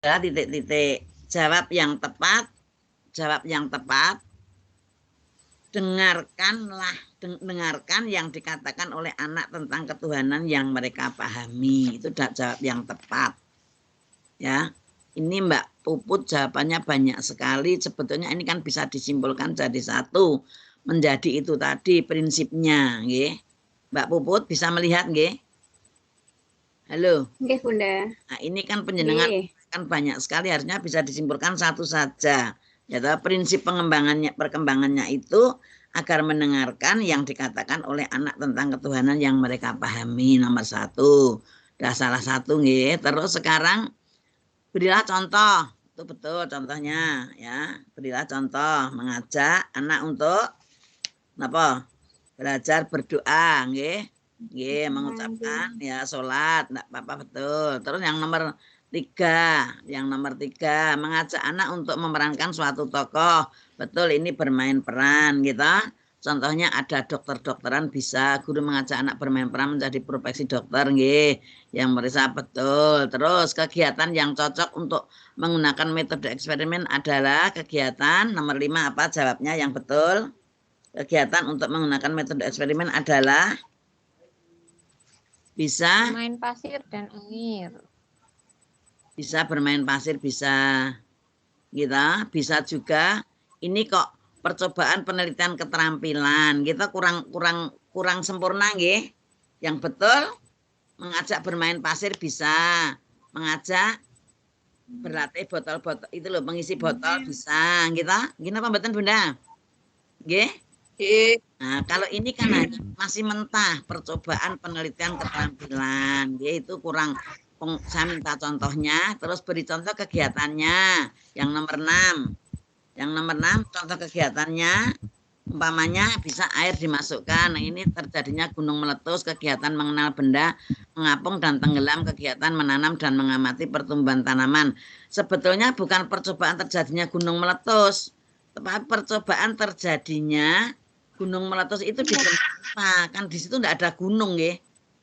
titik-titik. Jawab yang tepat. Jawab yang tepat. Dengarkan yang dikatakan oleh anak tentang ketuhanan yang mereka pahami. Itu jawab yang tepat. Ya. Ini Mbak Puput jawabannya banyak sekali. Sebetulnya ini kan bisa disimpulkan jadi satu. Menjadi itu tadi prinsipnya, nggih. Mbak Puput bisa melihat, nggih? Halo. Nggih, Bunda. Nah, ini kan penjenengan kan banyak sekali, harusnya bisa disimpulkan satu saja. Ya, prinsip perkembangannya itu agar mendengarkan yang dikatakan oleh anak tentang ketuhanan yang mereka pahami, nomor satu. Udah salah satu, nggih. Terus sekarang berilah contoh. Itu betul contohnya, ya. Berilah contoh mengajak anak untuk apa? Belajar berdoa, nggih. Nggih, mengucapkan ya sholat, enggak apa-apa, betul. Terus yang nomor 3, mengajak anak untuk memerankan suatu tokoh. Betul, ini bermain peran gitu. Contohnya ada dokter-dokteran bisa guru mengajak anak bermain peran menjadi profesi dokter, nggih. Yang merisa betul. Terus kegiatan yang cocok untuk menggunakan metode eksperimen adalah kegiatan nomor 5 apa jawabnya yang betul? Kegiatan untuk menggunakan metode eksperimen adalah bisa bermain pasir dan air. Bisa bermain pasir, bisa kita bisa juga ini kok percobaan penelitian keterampilan kita kurang sempurna, nggih. Yang betul mengajak bermain pasir bisa, mengajak berlatih botol-botol itu loh, mengisi botol bisa, kita gini apa mboten Bunda? Nggih. Nah, kalau ini kan masih mentah percobaan penelitian keterampilan, yaitu kurang. Saya minta contohnya, terus beri contoh kegiatannya. Yang nomor 6. Yang nomor 6 contoh kegiatannya, umpamanya bisa air dimasukkan. Nah, ini terjadinya gunung meletus, kegiatan mengenal benda, mengapung dan tenggelam, kegiatan menanam dan mengamati pertumbuhan tanaman. Sebetulnya bukan percobaan terjadinya gunung meletus, tetapi percobaan terjadinya gunung meletus itu di apa? Kan di situ enggak ada gunung, nggih.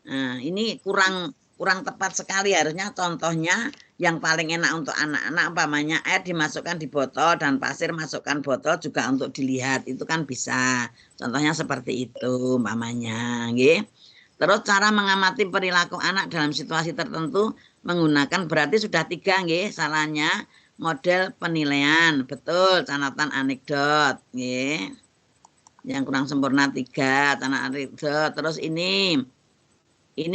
Nah, ini kurang tepat sekali. Harusnya contohnya yang paling enak untuk anak-anak umpamanya air dimasukkan di botol dan pasir masukkan botol juga untuk dilihat. Itu kan bisa. Contohnya seperti itu umpamanya, nggih. Terus cara mengamati perilaku anak dalam situasi tertentu menggunakan berarti sudah 3, nggih. Salahnya model penilaian. Betul, catatan anekdot, nggih. Yang kurang sempurna 3 tanah anekdot. Terus ini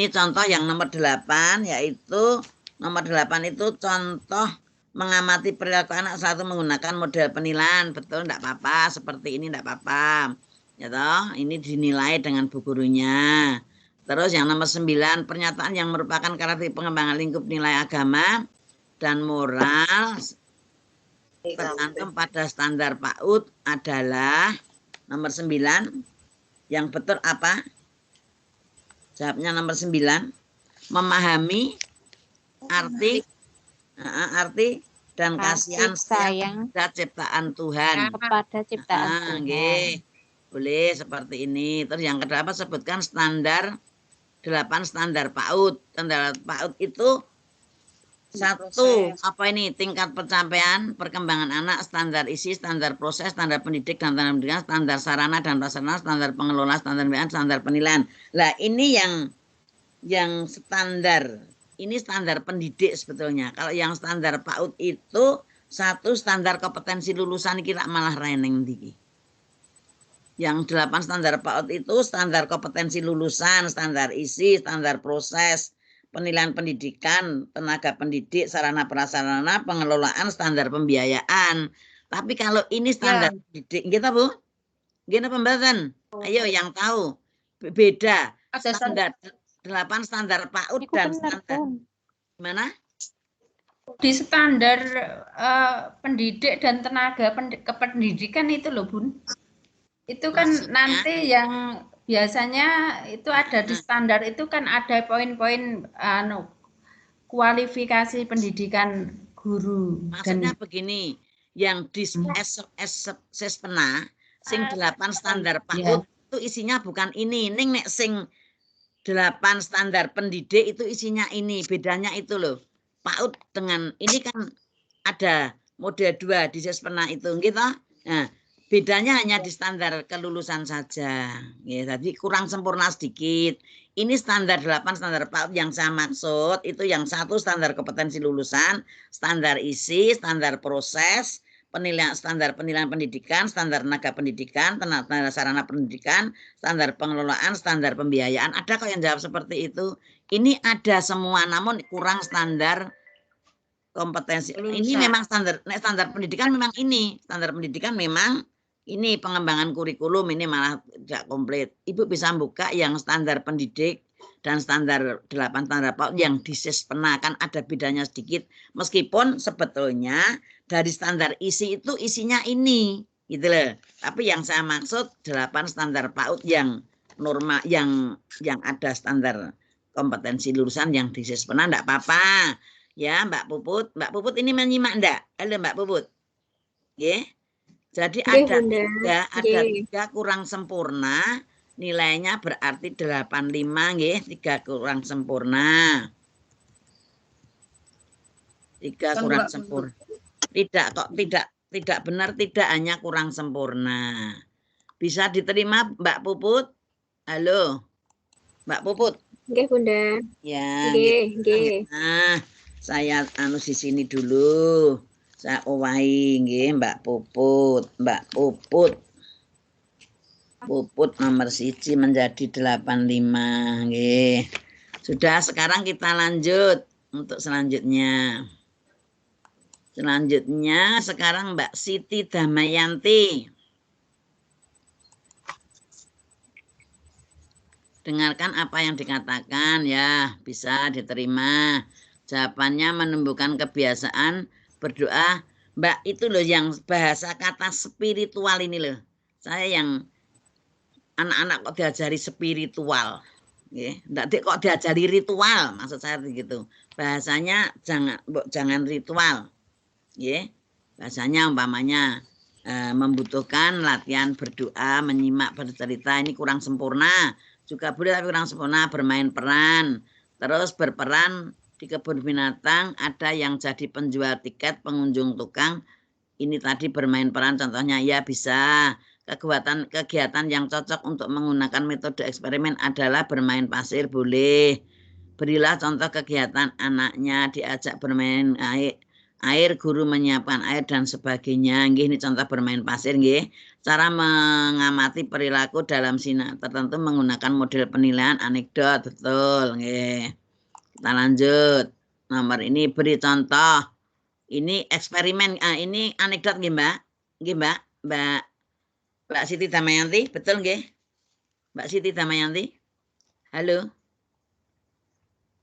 contoh yang nomor 8, yaitu nomor 8 itu contoh mengamati perilaku anak satu menggunakan model penilaian. Betul, enggak apa-apa, seperti ini enggak apa-apa. Ya toh, ini dinilai dengan bu gurunya. Terus yang nomor 9, pernyataan yang merupakan karakteristik pengembangan lingkup nilai agama dan moral tercantum pada standar PAUD adalah nomor 9, yang betul apa? Jawabnya nomor 9, memahami arti dan kasihan sayang pada ciptaan Tuhan. Kepada ciptaan Tuhan. Boleh seperti ini. Terus yang kedua sebutkan standar 8 standar PAUD. Standar PAUD itu 1, apa ini? Tingkat pencapaian perkembangan anak, standar isi, standar proses, standar pendidik dan standar pendidikan, standar sarana dan prasarana, standar pengelola, standar penilaian, standar penilaian. Lah ini yang standar. Ini standar pendidik sebetulnya. Kalau yang standar PAUD itu 1 standar kompetensi lulusan kira malah reneng diki. Yang 8 standar PAUD itu standar kompetensi lulusan, standar isi, standar proses, penilaian pendidikan, tenaga pendidik, sarana prasarana, pengelolaan, standar pembiayaan. Tapi kalau ini standar pendidik, gitu Bu? Gini pembahasan. Ayo yang tahu. Beda. Standar 8 standar PAUD dan standar. Gimana? Di standar pendidik dan tenaga kependidikan itu loh Bun. Itu kan maksudnya, nanti yang biasanya itu ada di standar itu kan ada poin-poin kualifikasi pendidikan guru. Maksudnya begini, yang di sespena sing 8 standar PAUD itu isinya bukan ini. Ning nek sing 8 standar pendidik itu isinya ini. Bedanya itu loh. PAUD dengan ini kan ada model 2 di Sespena itu gitu. Nah, bedanya hanya di standar kelulusan saja. Ya, jadi kurang sempurna sedikit. Ini standar 8 standar PAUD yang saya maksud itu yang satu standar kompetensi lulusan, standar isi, standar proses, penilaian standar penilaian pendidikan, standar tenaga pendidikan, standar sarana pendidikan, standar pengelolaan, standar pembiayaan. Ada kok yang jawab seperti itu. Ini ada semua namun kurang standar kompetensi. Ini memang standar pendidikan memang ini. Standar pendidikan memang ini pengembangan kurikulum ini malah tidak komplit. Ibu bisa buka yang standar pendidik dan standar 8 standar PAUD yang di Sespena kan ada bedanya sedikit. Meskipun sebetulnya dari standar isi itu isinya ini gitu loh. Tapi yang saya maksud 8 standar PAUD yang norma yang ada standar kompetensi lulusan yang di Sespena enggak apa-apa. Ya, Mbak Puput ini menyimak enggak? Halo Mbak Puput. Ya. Jadi ada tiga kurang sempurna, nilainya berarti 85 nggih, 3 kurang sempurna. 3 kurang sempurna. Tidak kok, tidak benar, tidak hanya kurang sempurna. Bisa diterima Mbak Puput? Halo. Mbak Puput. Nggih, Bunda. Ya, nggih. Nah, saya di sini dulu. Saya owahi nggih Mbak Puput. Mbak Puput. Puput nomor 1 menjadi 85 nggih. Sudah, sekarang kita lanjut untuk selanjutnya. Selanjutnya sekarang Mbak Siti Damayanti. Dengarkan apa yang dikatakan ya, bisa diterima. Jawabannya menumbuhkan kebiasaan berdoa. Mbak itu loh yang bahasa kata spiritual ini loh. Saya yang anak-anak kok diajari spiritual. Nggak kok diajari ritual, maksud saya begitu. Bahasanya jangan ritual. Bahasanya umpamanya membutuhkan latihan berdoa, menyimak bercerita, ini kurang sempurna. Juga boleh tapi kurang sempurna, bermain peran. Terus berperan di kebun binatang, ada yang jadi penjual tiket, pengunjung tukang. Ini tadi bermain peran contohnya, ya bisa. Kegiatan yang cocok untuk menggunakan metode eksperimen adalah bermain pasir, boleh. Berilah contoh kegiatan anaknya, diajak bermain air, guru menyiapkan air dan sebagainya. Nggih, ini contoh bermain pasir nggih. Cara mengamati perilaku dalam sinar tertentu menggunakan model penilaian anekdot, betul nggih. Kita lanjut. Nomor ini beri contoh. Ini eksperimen, ini anekdot nggih, Mbak. Nggih, Mbak Siti Damayanti, betul nggih? Mbak Siti Damayanti? Halo?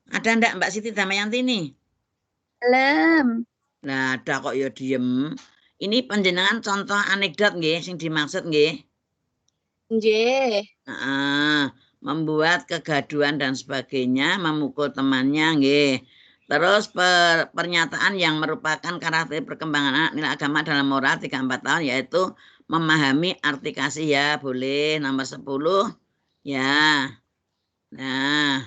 Ada enggak Mbak Siti Damayanti nih? Belum. Nah, ada kok ya diem. Ini panjenengan contoh anekdot nggih sing dimaksud nggih? Nggih. Membuat kegaduhan dan sebagainya, memukul temannya nggih. Terus pernyataan yang merupakan karakter perkembangan anak nilai agama dalam moral 3-4 tahun yaitu memahami arti kasih, ya boleh. Nomor 10 ya. Nah,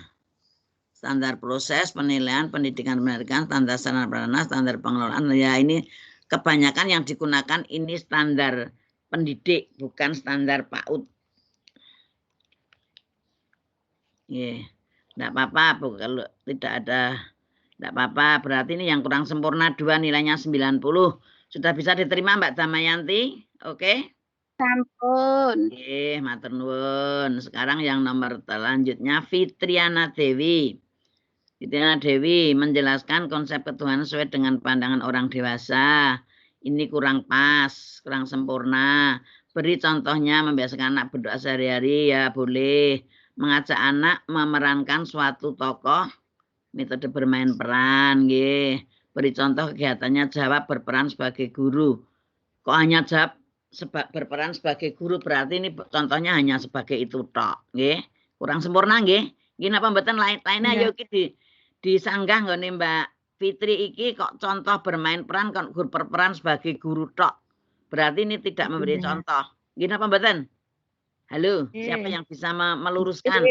standar proses penilaian pendidikan pendidikan, standar sarana prasarana, standar pengelolaan, ya ini kebanyakan yang digunakan ini standar pendidik bukan standar PAUD. Enggak apa-apa kalau tidak ada, enggak apa-apa. Berarti ini yang kurang sempurna 2 nilainya 90. Sudah bisa diterima Mbak Damayanti? Oke? Sampun. Matur nuwun. Sekarang yang nomor selanjutnya Fitriana Dewi. Fitriana Dewi menjelaskan konsep ketuhanan sesuai dengan pandangan orang dewasa. Ini kurang pas, kurang sempurna. Beri contohnya membiasakan anak berdoa sehari-hari, ya boleh. Mengajak anak memerankan suatu tokoh, metode bermain peran, nggih. Beri contoh kegiatannya, jawab berperan sebagai guru. Kok hanya jawab berperan sebagai guru, berarti ini contohnya hanya sebagai itu tok, nggih. Kurang sempurna nggih. Nggih napa mboten lainnya ya iki disanggah nggone Mbak Fitri iki kok contoh bermain peran kok berperan sebagai guru tok. Berarti ini tidak memberi contoh. Nggih napa mboten? Halo, siapa yang bisa meluruskan?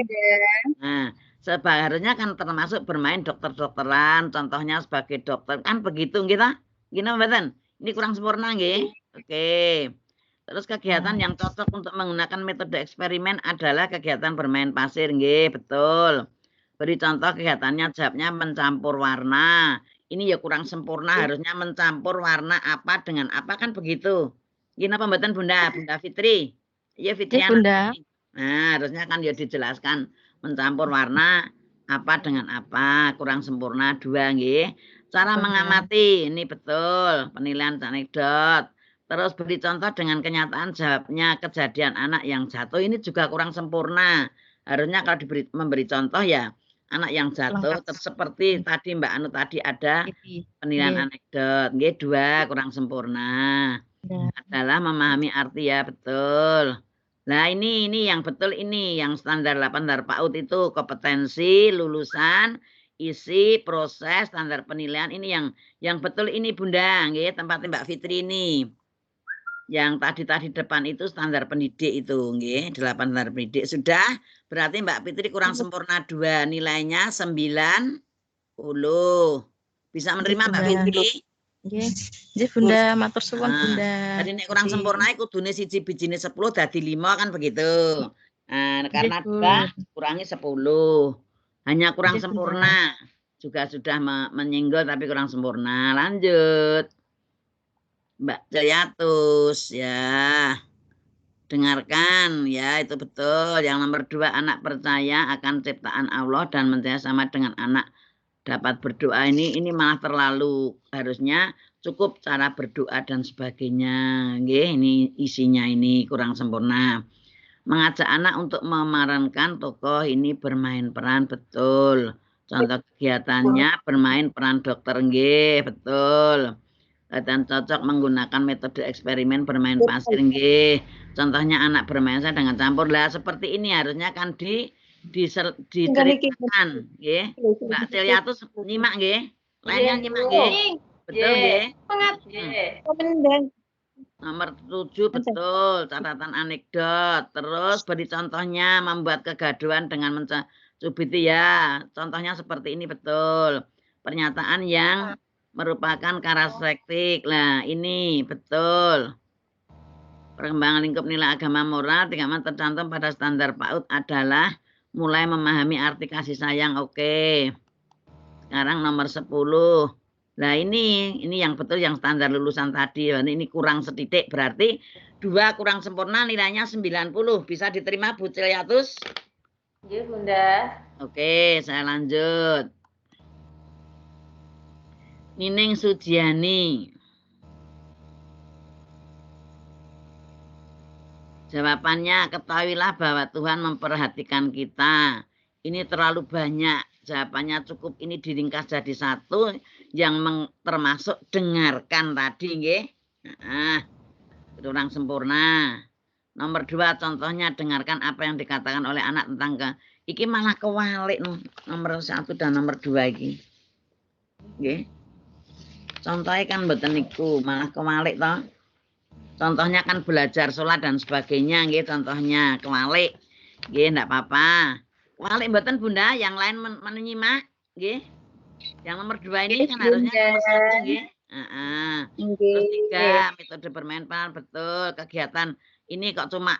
Nah, Seharusnya kan termasuk bermain dokter-dokteran, contohnya sebagai dokter kan begitu kita. Gini mboten? Ini kurang sempurna nggih. Oke. Terus kegiatan yang cocok untuk menggunakan metode eksperimen adalah kegiatan bermain pasir nggih, betul. Beri contoh kegiatannya, jawabnya mencampur warna. Ini ya kurang sempurna, harusnya mencampur warna apa dengan apa kan begitu. Gini apa mboten Bunda? Bunda Fitri. Iya Fitriana. Bunda. Nah, harusnya kan ya dijelaskan mencampur warna apa dengan apa, kurang sempurna 2 nggih. Cara mengamati, ini betul, penilaian anekdot. Terus beri contoh dengan kenyataan, jawabnya kejadian anak yang jatuh ini juga kurang sempurna. Harusnya kalau memberi contoh ya anak yang jatuh seperti tadi Mbak Anu tadi ada penilaian anekdot. Nggih 2 kurang sempurna. Adalah memahami arti ya, betul. Nah, ini yang betul ini yang standar 8 standar PAUD itu kompetensi, lulusan, isi, proses, standar penilaian ini yang betul ini Bunda, nggih, tempat Mbak Fitri ini. Yang tadi depan itu standar pendidik itu, nggih, 8 standar pendidik. Sudah, berarti Mbak Fitri kurang sempurna 2, nilainya 90. Bisa menerima Mbak Fitri? Nggih, Bunda, matur suwun Bunda. Tadi nek kurang sempurna iku kudune 1 bijine 10 dadi 5 kan begitu. Nah, karena 2 kurangi 10. Hanya kurang sempurna. Juga sudah menyinggol tapi kurang sempurna. Lanjut. Mbak Jayatus ya. Dengarkan ya, itu betul. Yang nomor 2, anak percaya akan ciptaan Allah dan percaya sama dengan anak dapat berdoa. Ini malah terlalu, harusnya cukup cara berdoa dan sebagainya. Nggih, ini isinya ini kurang sempurna. Mengajak anak untuk memerankan tokoh ini bermain peran, betul. Contoh kegiatannya bermain peran dokter, nggih, betul. Dan cocok menggunakan metode eksperimen bermain pasir, nggih. Contohnya anak bermain dengan campur. Lah seperti ini harusnya kan diceritakan, nggih. Mbak Celiatus nyimak nggih. Lainnya nyimak nggih. Betul nggih? Nomor 7 betul, catatan anekdot. Terus beri contohnya membuat kegaduhan dengan mencubiti ya. Contohnya seperti ini betul. Pernyataan yang merupakan karakteristik. Nah, ini betul. Perkembangan lingkup nilai agama moral tidak tercantum pada standar PAUD adalah mulai memahami arti kasih sayang. Oke. Sekarang nomor 10. Nah, ini yang betul yang standar lulusan tadi. Ini kurang setitik berarti 2 kurang sempurna nilainya 90. Bisa diterima Bu Celiatus? Iya, Bunda. Oke, saya lanjut. Nining Sujiani. Jawabannya, ketahuilah bahwa Tuhan memperhatikan kita. Ini terlalu banyak. Jawabannya cukup ini diringkas jadi 1 yang termasuk dengarkan tadi, nggih. Nah, kurang sempurna. Nomor 2 contohnya dengarkan apa yang dikatakan oleh anak tentang iki malah kewalik nomor 1 dan nomor 2 iki. Nggih. Contohnya kan mboten niku, malah kewalik toh. Contohnya kan belajar sholat dan sebagainya, nggih, contohnya kewalik. Nggih, enggak apa-apa. Kewalik mboten Bunda, yang lain menyimak, nggih. Yang nomor 2 ini kan harusnya nomor 1, nggih. Terus 3, metode bermain peran, betul. Kegiatan ini kok cuma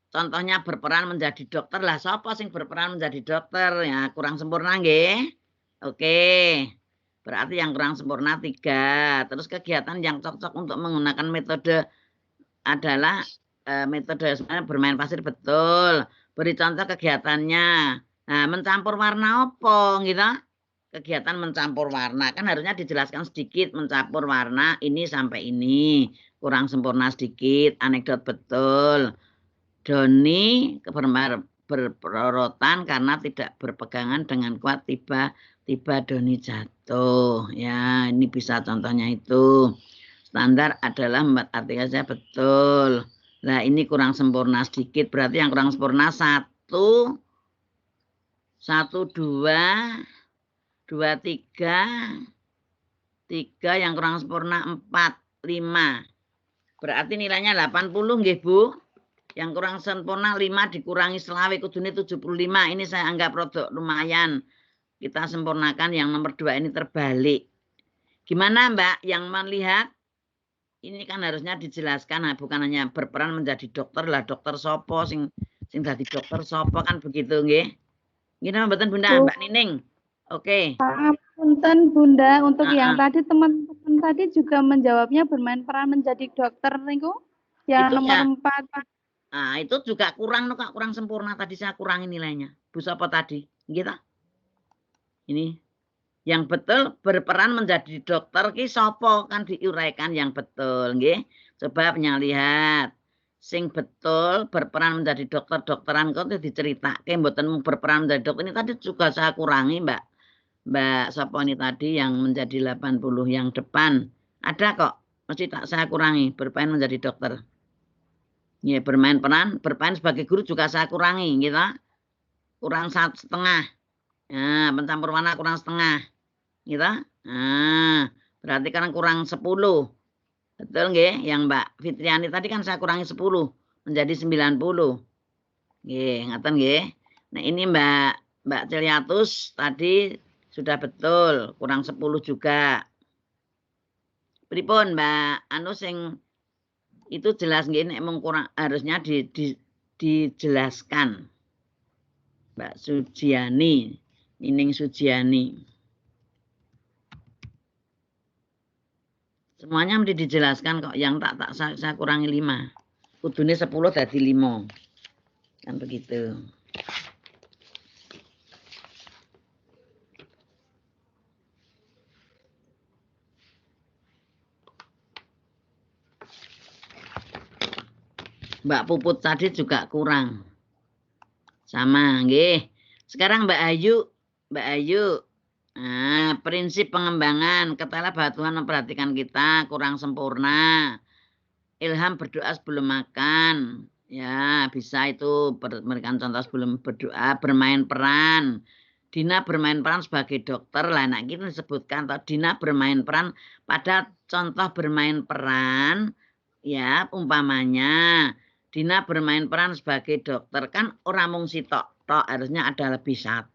contohnya berperan menjadi dokter. Lah sapa sing berperan menjadi dokter? Ya kurang sempurna, nggih. Oke. Berarti yang kurang sempurna 3. Terus kegiatan yang cocok untuk menggunakan metode adalah metode bermain pasir, betul. Beri contoh kegiatannya. Nah, mencampur warna apa gitu? Kegiatan mencampur warna kan harusnya dijelaskan sedikit, mencampur warna ini sampai ini. Kurang sempurna sedikit, anekdot betul. Doni berperorotan karena tidak berpegangan dengan kuat, tiba-tiba Doni jatuh. Ya, ini bisa contohnya itu. Standar adalah membuat artikel saya, betul. Nah, ini kurang sempurna sedikit, berarti yang kurang sempurna 1, 2, 2, 3, yang kurang sempurna 4, 5. Berarti nilainya 80 nggih, Bu. Yang kurang sempurna 5 dikurangi selawe kudune 75. Ini saya anggap produk lumayan. Kita sempurnakan yang nomor 2 ini terbalik. Gimana Mbak yang melihat? Ini kan harusnya dijelaskan, nah, bukan hanya berperan menjadi dokter lah, dokter sopo sing dadi dokter sopo kan begitu nggih. Gini mboten Bunda, Mbak Nining. Oke. Punten Bunda, untuk yang tadi teman-teman tadi juga menjawabnya bermain peran menjadi dokter niku. Yang Itu nomor 4. Nah, itu juga kurang Kak, kurang sempurna tadi saya kurangi nilainya. Bu sapa tadi? Gitu. Ini yang betul berperan menjadi dokter ki sapa kan diuraikan yang betul nggih. Coba lihat. Sing betul berperan menjadi dokter-dokteran kok diceritake mboten berperan menjadi dokter ini tadi juga saya kurangi Mbak sapa ini tadi yang menjadi 80 yang depan. Ada kok. Mesti tak saya kurangi berperan menjadi dokter. Ya, bermain sebagai guru juga saya kurangi gitu. Kurang 1,5. Nah, pencampur warna kurang 1,5. Gitu. Nah, berarti kan kurang 10. Betul nggih? Yang Mbak Fitriani tadi kan saya kurangi 10 menjadi 90. Nggih, ngaten nggih. Nah, ini Mbak Celiatus tadi sudah betul, kurang 10 juga. Pripun Mbak anu sing itu jelas nggih nek mung kurang harusnya dijelaskan. Mbak Sujiani, Nining Sujiani. Semuanya mesti dijelaskan kok, yang tak saya kurangi 5. Kudune 10 dadi 5. Kan begitu. Mbak Puput tadi juga kurang. Sama, nggih. Sekarang Mbak Ayu. Nah, prinsip pengembangan, katalah bahwa Tuhan memperhatikan kita kurang sempurna. Ilham berdoa sebelum makan. Ya, bisa itu memberikan contoh sebelum berdoa, bermain peran. Dina bermain peran sebagai dokter lah. Nah, kita disebutkan Dina bermain peran pada contoh bermain peran. Ya, umpamanya Dina bermain peran sebagai dokter kan orang mung sitok harusnya ada lebih 1.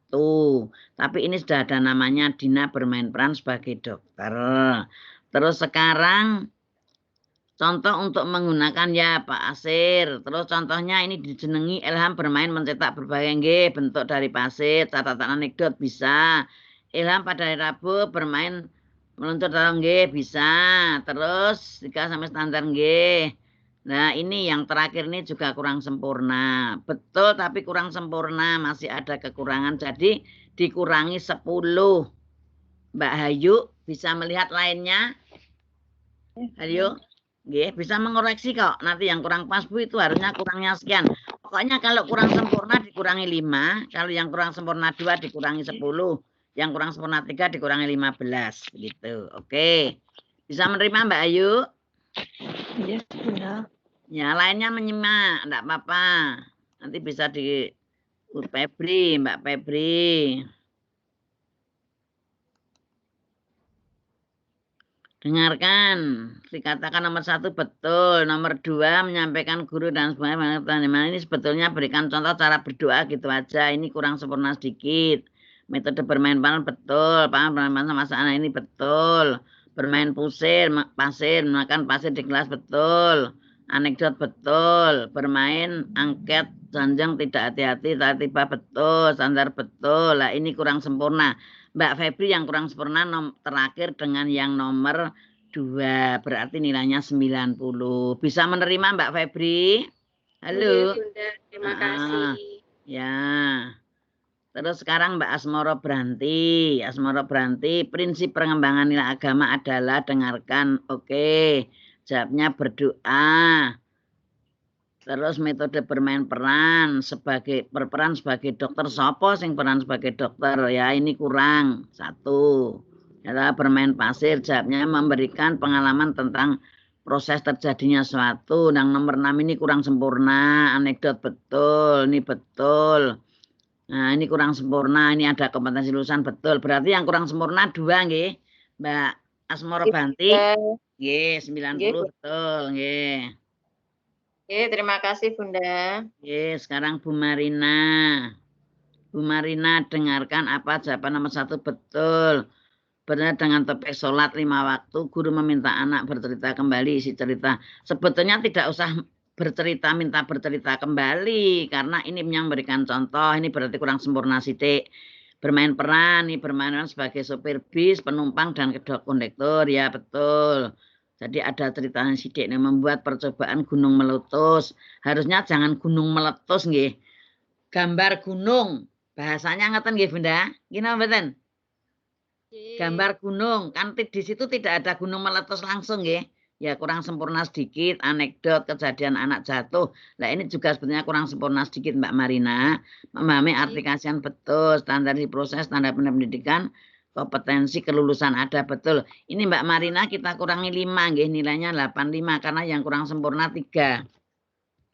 Tapi ini sudah ada namanya Dina bermain peran sebagai dokter. Terus sekarang contoh untuk menggunakan ya Pak Asir. Terus contohnya ini dijenengi Ilham bermain mencetak berbagai bentuk dari pasir, catatan anekdot bisa. Ilham pada hari Rabu bermain meluncur dalam bisa. Terus 3 sampai standar Nah, ini yang terakhir ini juga kurang sempurna. Betul tapi kurang sempurna, masih ada kekurangan. Jadi dikurangi 10. Mbak Hayu bisa melihat lainnya? Hayu? Nggih, bisa mengoreksi kok. Nanti yang kurang pas Bu itu harusnya kurangnya sekian. Pokoknya kalau kurang sempurna dikurangi 5, kalau yang kurang sempurna 2 dikurangi 10, yang kurang sempurna 3 dikurangi 15 gitu. Oke. Bisa menerima Mbak Ayu? Yes, Bunda. Ya, lainnya menyimak, enggak apa-apa. Nanti bisa di Febri, Mbak Febri. Dengarkan, dikatakan nomor 1 betul, nomor 2 menyampaikan guru dan semuanya. Ini sebetulnya berikan contoh cara berdoa gitu aja. Ini kurang sempurna sedikit. Metode bermain peran betul, paham bermain peran sama anak ini betul. Bermain pasir, makan pasir di kelas betul. Anekdot betul, bermain angket janjang tidak hati-hati, tiba-tiba betul, standar betul. Lah ini kurang sempurna. Mbak Febri yang kurang sempurna terakhir dengan yang nomor 2, berarti nilainya 90. Bisa menerima Mbak Febri? Halo. Bunda, terima kasih. Ya. Terus sekarang Mbak Asmoro Branti. Asmoro Branti, prinsip pengembangan nilai agama adalah dengarkan. Oke. Jawabnya berdoa. Terus metode bermain peran berperan sebagai dokter. Sopo sing peran sebagai dokter ya, ini kurang 1. Adalah bermain pasir, jawabnya memberikan pengalaman tentang proses terjadinya suatu. Yang nomor 6 ini kurang sempurna. Anekdot betul, ini betul. Nah, ini kurang sempurna, ini ada kompetensi lulusan betul. Berarti yang kurang sempurna 2 nggih. Mbak Asmoro Banti. Nggih, 90 betul, nggih. terima kasih Bunda. Oke, sekarang Bu Marina. Bu Marina, dengarkan apa jawaban nomor 1 betul. Benar dengan topik sholat 5 waktu, guru meminta anak bercerita kembali isi cerita. Sebetulnya tidak usah bercerita, minta bercerita kembali. Karena ini yang memberikan contoh, ini berarti kurang sempurna sidik. Bermain peran, ini bermain peran sebagai sopir bis, penumpang, dan kedua kondektur. Ya, betul. Jadi ada ceritanya sidik yang membuat percobaan gunung meletus. Harusnya jangan gunung meletus nggih. Gambar gunung. Bahasanya ngeten nggih Bunda. Gimana mboten? Gambar gunung. Kan di situ tidak ada gunung meletus langsung nggih. Ya kurang sempurna sedikit, anekdot kejadian anak jatuh. Nah ini juga sebetulnya kurang sempurna sedikit Mbak Marina. Memahami arti kasihan betul, standar di proses, standar pendidikan, kompetensi kelulusan ada betul. Ini Mbak Marina kita kurangi 5 nggih, nilainya 85 karena yang kurang sempurna 3.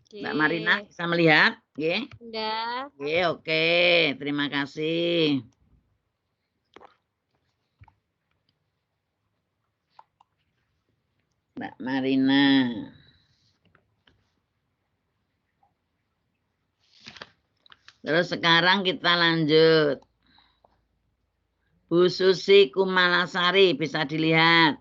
Mbak Marina bisa melihat nggih? Bunda. Nggih, oke. Terima kasih. Mbak Marina. Terus sekarang kita lanjut. Bu Susi Kumalasari bisa dilihat.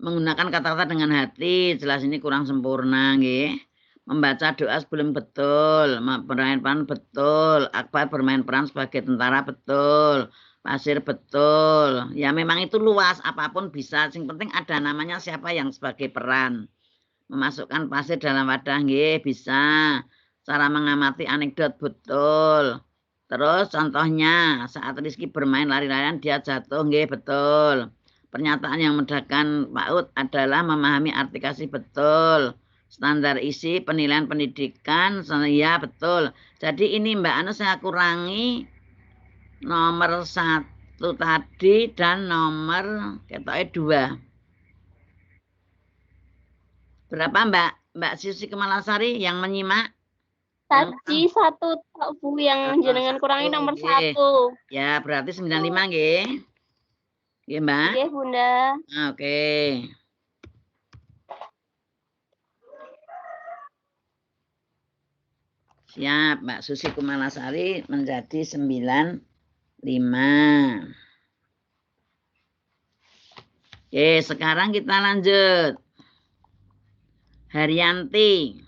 Menggunakan kata-kata dengan hati, jelas ini kurang sempurna nggih. Membaca doa sebelum betul, bermain peran betul, Akbar bermain peran sebagai tentara betul, pasir betul. Ya memang itu luas, apapun bisa. Yang penting ada namanya siapa yang sebagai peran. Memasukkan pasir dalam wadah nggih bisa. Cara mengamati anekdot betul. Terus contohnya saat Rizky bermain lari-larian dia jatuh nggih betul. Pernyataan yang memudahkan PAUD adalah memahami arti kasih betul. Standar isi penilaian pendidikan ya betul. Jadi ini Mbak Anu saya kurangi nomor 1 tadi dan nomor ketoknya 2. Berapa Mbak Susi Kemalasari yang menyimak? Tadi 1 Bu yang jenengan kurangi nomor 1. Ya, berarti 95 nggih. Nggih, Mbak? Nggih, Bunda. Oke. Siap, Mbak Susi Kumalasari menjadi 95. Oke, sekarang kita lanjut. Haryanti.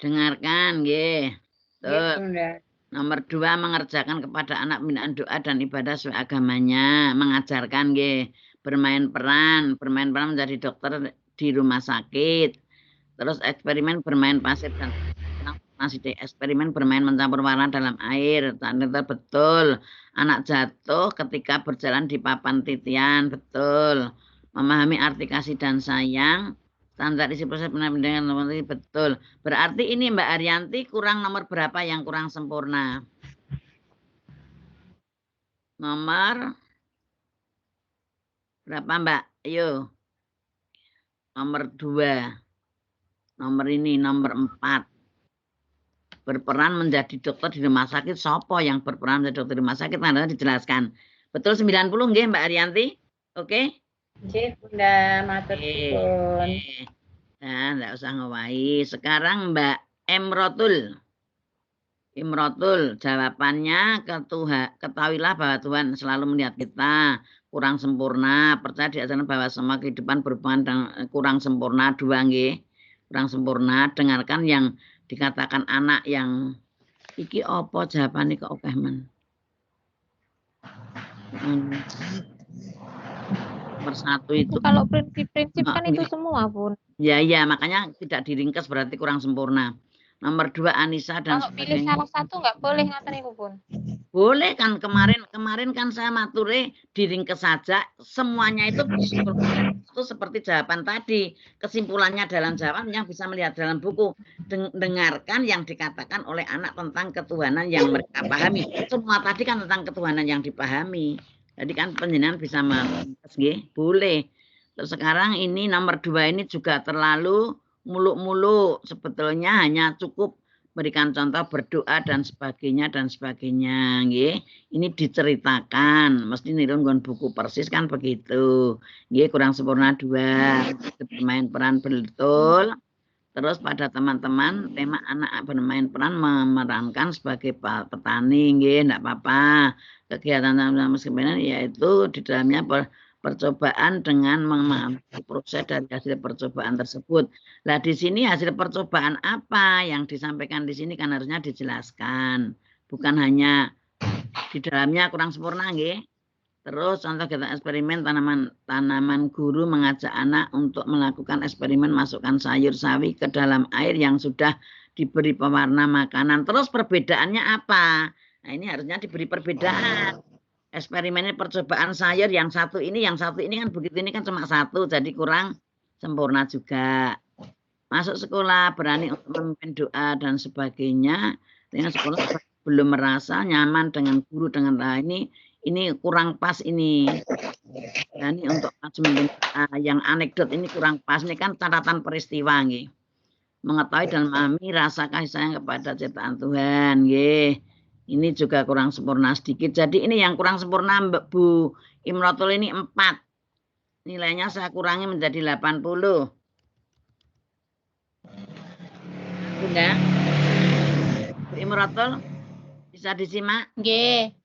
Dengarkan, nggih. Nomor 2 mengerjakan kepada anak pembinaan doa dan ibadah sesuai agamanya, mengajarkan nggih, bermain peran menjadi dokter di rumah sakit. Terus eksperimen bermain pasir dan eksperimen bermain mencampur warna dalam air, ternyata betul. Anak jatuh ketika berjalan di papan titian, betul. Memahami arti kasih dan sayang. Standar isi proses pendidikan betul. Berarti ini Mbak Arianti kurang nomor berapa yang kurang sempurna? Nomor berapa Mbak? Ayo. Nomor 2. Nomor ini nomor 4. Berperan menjadi dokter di rumah sakit. Sopo yang berperan menjadi dokter di rumah sakit? Anda dijelaskan. Betul 90 nggih Mbak Arianti? Oke? Nggih, Bunda, matur suwun. Nah, enggak usah ngowahi. Sekarang Mbak Imrotul. Imrotul, jawabannya ketahuilah bahwa Tuhan selalu melihat kita kurang sempurna. Percaya di ajaran bahwa semua kehidupan berhubungan dengan kurang sempurna. 2 nggih. Kurang sempurna. Dengarkan yang dikatakan anak yang iki opo jawabannya kok akeh men. Nomor 1 itu kalau prinsip-prinsip kan itu semua, Bun. Ya, makanya tidak diringkas berarti kurang sempurna. Nomor 2 Anissa dan kalau pilih salah satu nggak boleh ngaten iku, Bun. Boleh kan kemarin kan saya mature diringkas saja semuanya itu seperti jawaban tadi. Kesimpulannya dalam jawaban yang bisa melihat dalam buku. Dengarkan yang dikatakan oleh anak tentang ketuhanan yang mereka pahami. Semua tadi kan tentang ketuhanan yang dipahami. Jadi kan penjenengan bisa meringkas nggih, boleh. Terus sekarang ini nomor 2 ini juga terlalu muluk-muluk. Sebetulnya hanya cukup berikan contoh berdoa dan sebagainya nggih. Ini diceritakan, mesti niru nggon buku persis kan begitu. Nggih, kurang sempurna 2, bermain peran betul. Terus pada teman-teman tema anak bermain peran memerankan sebagai petani nggih, enggak apa-apa. Kegiatan meskipun yaitu di dalamnya percobaan dengan mengamati proses dari hasil percobaan tersebut. Nah, di sini hasil percobaan apa yang disampaikan di sini kan harusnya dijelaskan. Bukan hanya di dalamnya kurang sempurna nggih. Terus contoh kita eksperimen tanaman guru mengajak anak untuk melakukan eksperimen masukkan sayur sawi ke dalam air yang sudah diberi pewarna makanan. Terus perbedaannya apa? Nah, ini harusnya diberi perbedaan. Eksperimennya percobaan sayur yang satu ini kan begitu, ini kan cuma satu, jadi kurang sempurna juga. Masuk sekolah, berani untuk memimpin doa dan sebagainya. Dengan sekolah belum merasa nyaman dengan guru, dengan ini kurang pas ini. Berani untuk memimpin doa. Yang anekdot ini kurang pas, ini kan catatan peristiwa nggih. Mengetahui dan memahami rasa kasih sayang kepada ciptaan Tuhan nggih. Ini juga kurang sempurna sedikit. Jadi ini yang kurang sempurna Bu Imrotul ini 4. Nilainya saya kurangi menjadi 80. Bunda? Bu Imrotul bisa disimak? Nggih.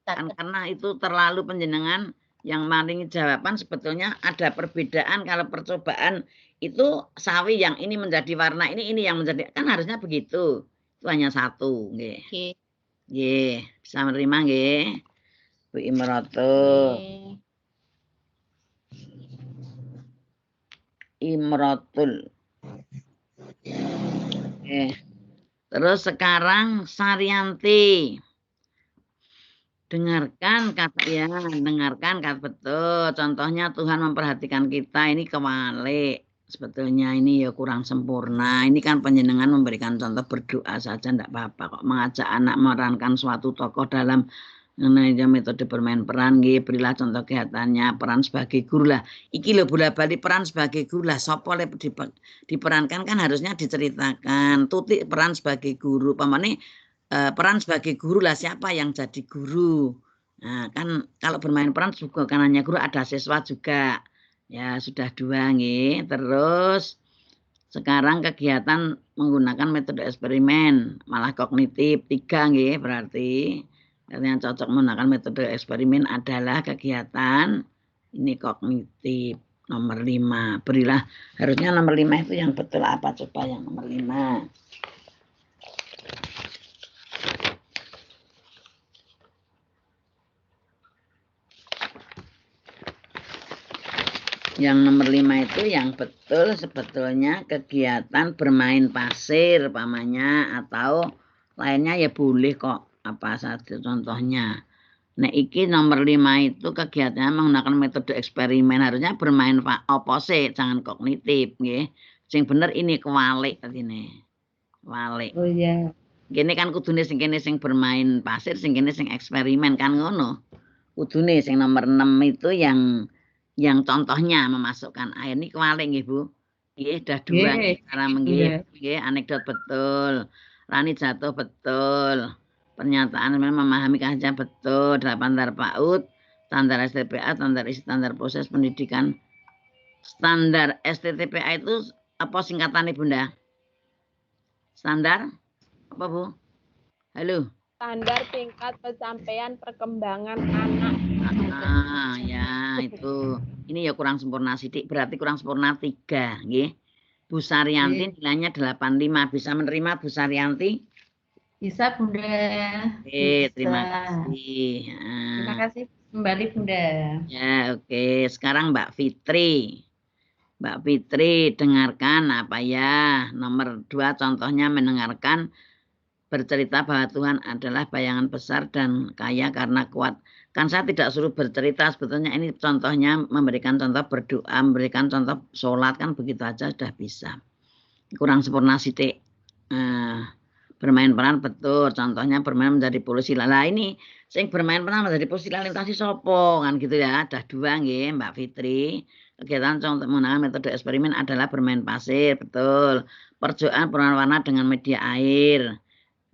Kan karena itu terlalu penjenengan yang maringi jawaban sebetulnya ada perbedaan. Kalau percobaan itu sawi yang ini menjadi warna ini yang menjadi, kan harusnya begitu. Itu hanya 1 nggih. Nggih, bisa menerima nggih. Bu Imrotul. Terus sekarang Saryanti. Dengarkan kata betul. Contohnya Tuhan memperhatikan kita, ini kewalik. Sebetulnya ini ya kurang sempurna. Ini kan panjenengan memberikan contoh berdoa saja enggak apa-apa kok. Mengajak anak memerankan suatu tokoh dalam metode bermain peran nggih, berilah contoh kegiatannya, peran sebagai guru lah. Iki lho bola-bali peran sebagai guru lah. Sopo le diperankan kan harusnya diceritakan. Tutik peran sebagai guru. Pamane peran sebagai guru lah, siapa yang jadi guru. Nah, kan kalau bermain peran juga kan hanya guru, ada siswa juga. Ya, sudah 2 nggih. Terus sekarang kegiatan menggunakan metode eksperimen, malah kognitif 3 nggih, berarti yang cocok menggunakan metode eksperimen adalah kegiatan ini kognitif. Nomor 5. Berilah, harusnya nomor 5 itu yang betul apa coba yang nomor 5. Yang nomor 5 itu yang betul sebetulnya kegiatan bermain pasir pamannya, atau lainnya ya boleh kok, apa saja contohnya. Nah, iki nomor 5 itu kegiatannya menggunakan metode eksperimen, harusnya bermain opposite, jangan kognitif nggih. Sing bener ini kewalik artine. Walik. Oh iya. Gini kan kudune sing kene sing bermain pasir, sing kene sing eksperimen kan ngono. Kudune sing nomor 6 itu yang contohnya memasukkan air, ini kewalik nggih Bu. Nggih, dah 2 nggih, cara nggih, anekdot betul. Rani jatuh betul. Pernyataan memahami kajian betul. 8 standar PAUD, standar STPA, standar proses pendidikan. Standar STTPA itu apa singkatannya Bunda? Standar apa Bu? Halo. Standar tingkat pencapaian perkembangan anak. Ya itu. Ini ya kurang sempurna sidik, berarti kurang sempurna 3 nggih. Bu Saryanti nilainya 85. Bisa menerima Bu Saryanti? Bisa Bunda. Terima kasih. Terima kasih kembali Bunda. Ya, oke. Sekarang Mbak Fitri. Mbak Fitri, dengarkan apa ya? Nomor 2 contohnya mendengarkan bercerita bahwa Tuhan adalah bayangan besar dan kaya karena kuat. Kan saya tidak suruh bercerita, sebetulnya ini contohnya memberikan contoh berdoa, memberikan contoh sholat, kan begitu aja sudah bisa. Kurang sempurna sidik. Bermain peran betul, contohnya bermain menjadi polisi. Lah ini sing bermain peran menjadi polisi lintasi sopo kan gitu ya. Ada 2 nggih Mbak Fitri. Kegiatan untuk menggunakan metode eksperimen adalah bermain pasir, betul. Percobaan berwarna-warna dengan media air.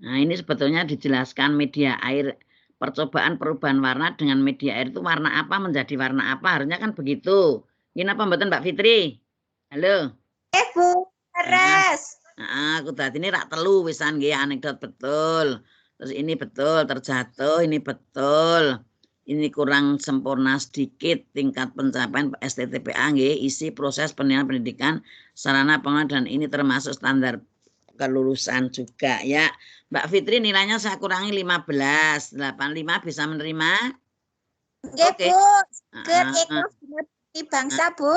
Nah, ini sebetulnya dijelaskan media air. Percobaan perubahan warna dengan media air itu warna apa menjadi warna apa. Harusnya kan begitu. Ini apa mboten Mbak Fitri? Halo. Bu, Res. Nah, aku tadi ini rak telu wisan nggih anekdot betul. Terus ini betul terjatuh, ini betul. Ini kurang sempurna sedikit tingkat pencapaian STTPA nggih, isi proses penilaian pendidikan sarana pengelolaan dan ini termasuk standar kelulusan juga ya. Mbak Fitri nilainya saya kurangi 15, 85 bisa menerima? Nggih, Oke. Bu. Ket ikhlas di bangsa, Bu.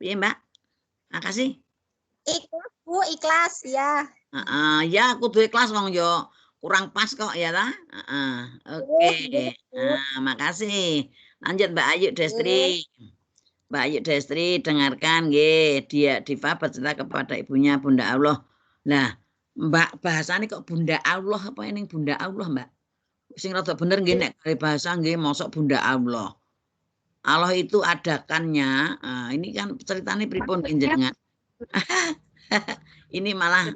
Piye, Mbak? Makasih. Ikhlas, Bu, ikhlas ya. Ya kudu ikhlas wong yo kurang pas kok ya ta? Oke. Makasih. Lanjut Mbak Ayu Destri. Mbak Ayu Destri dengarkan nggih, dia Diva bercerita kepada ibunya Bunda Allah. Nah, Mbak bahasane kok Bunda Allah apa ini Bunda Allah, Mbak? Sing rada bener nggih nek bahasa nggih mosok Bunda Allah. Allah itu adakannya. Ini kan ceritane pripun jenengan? Ini malah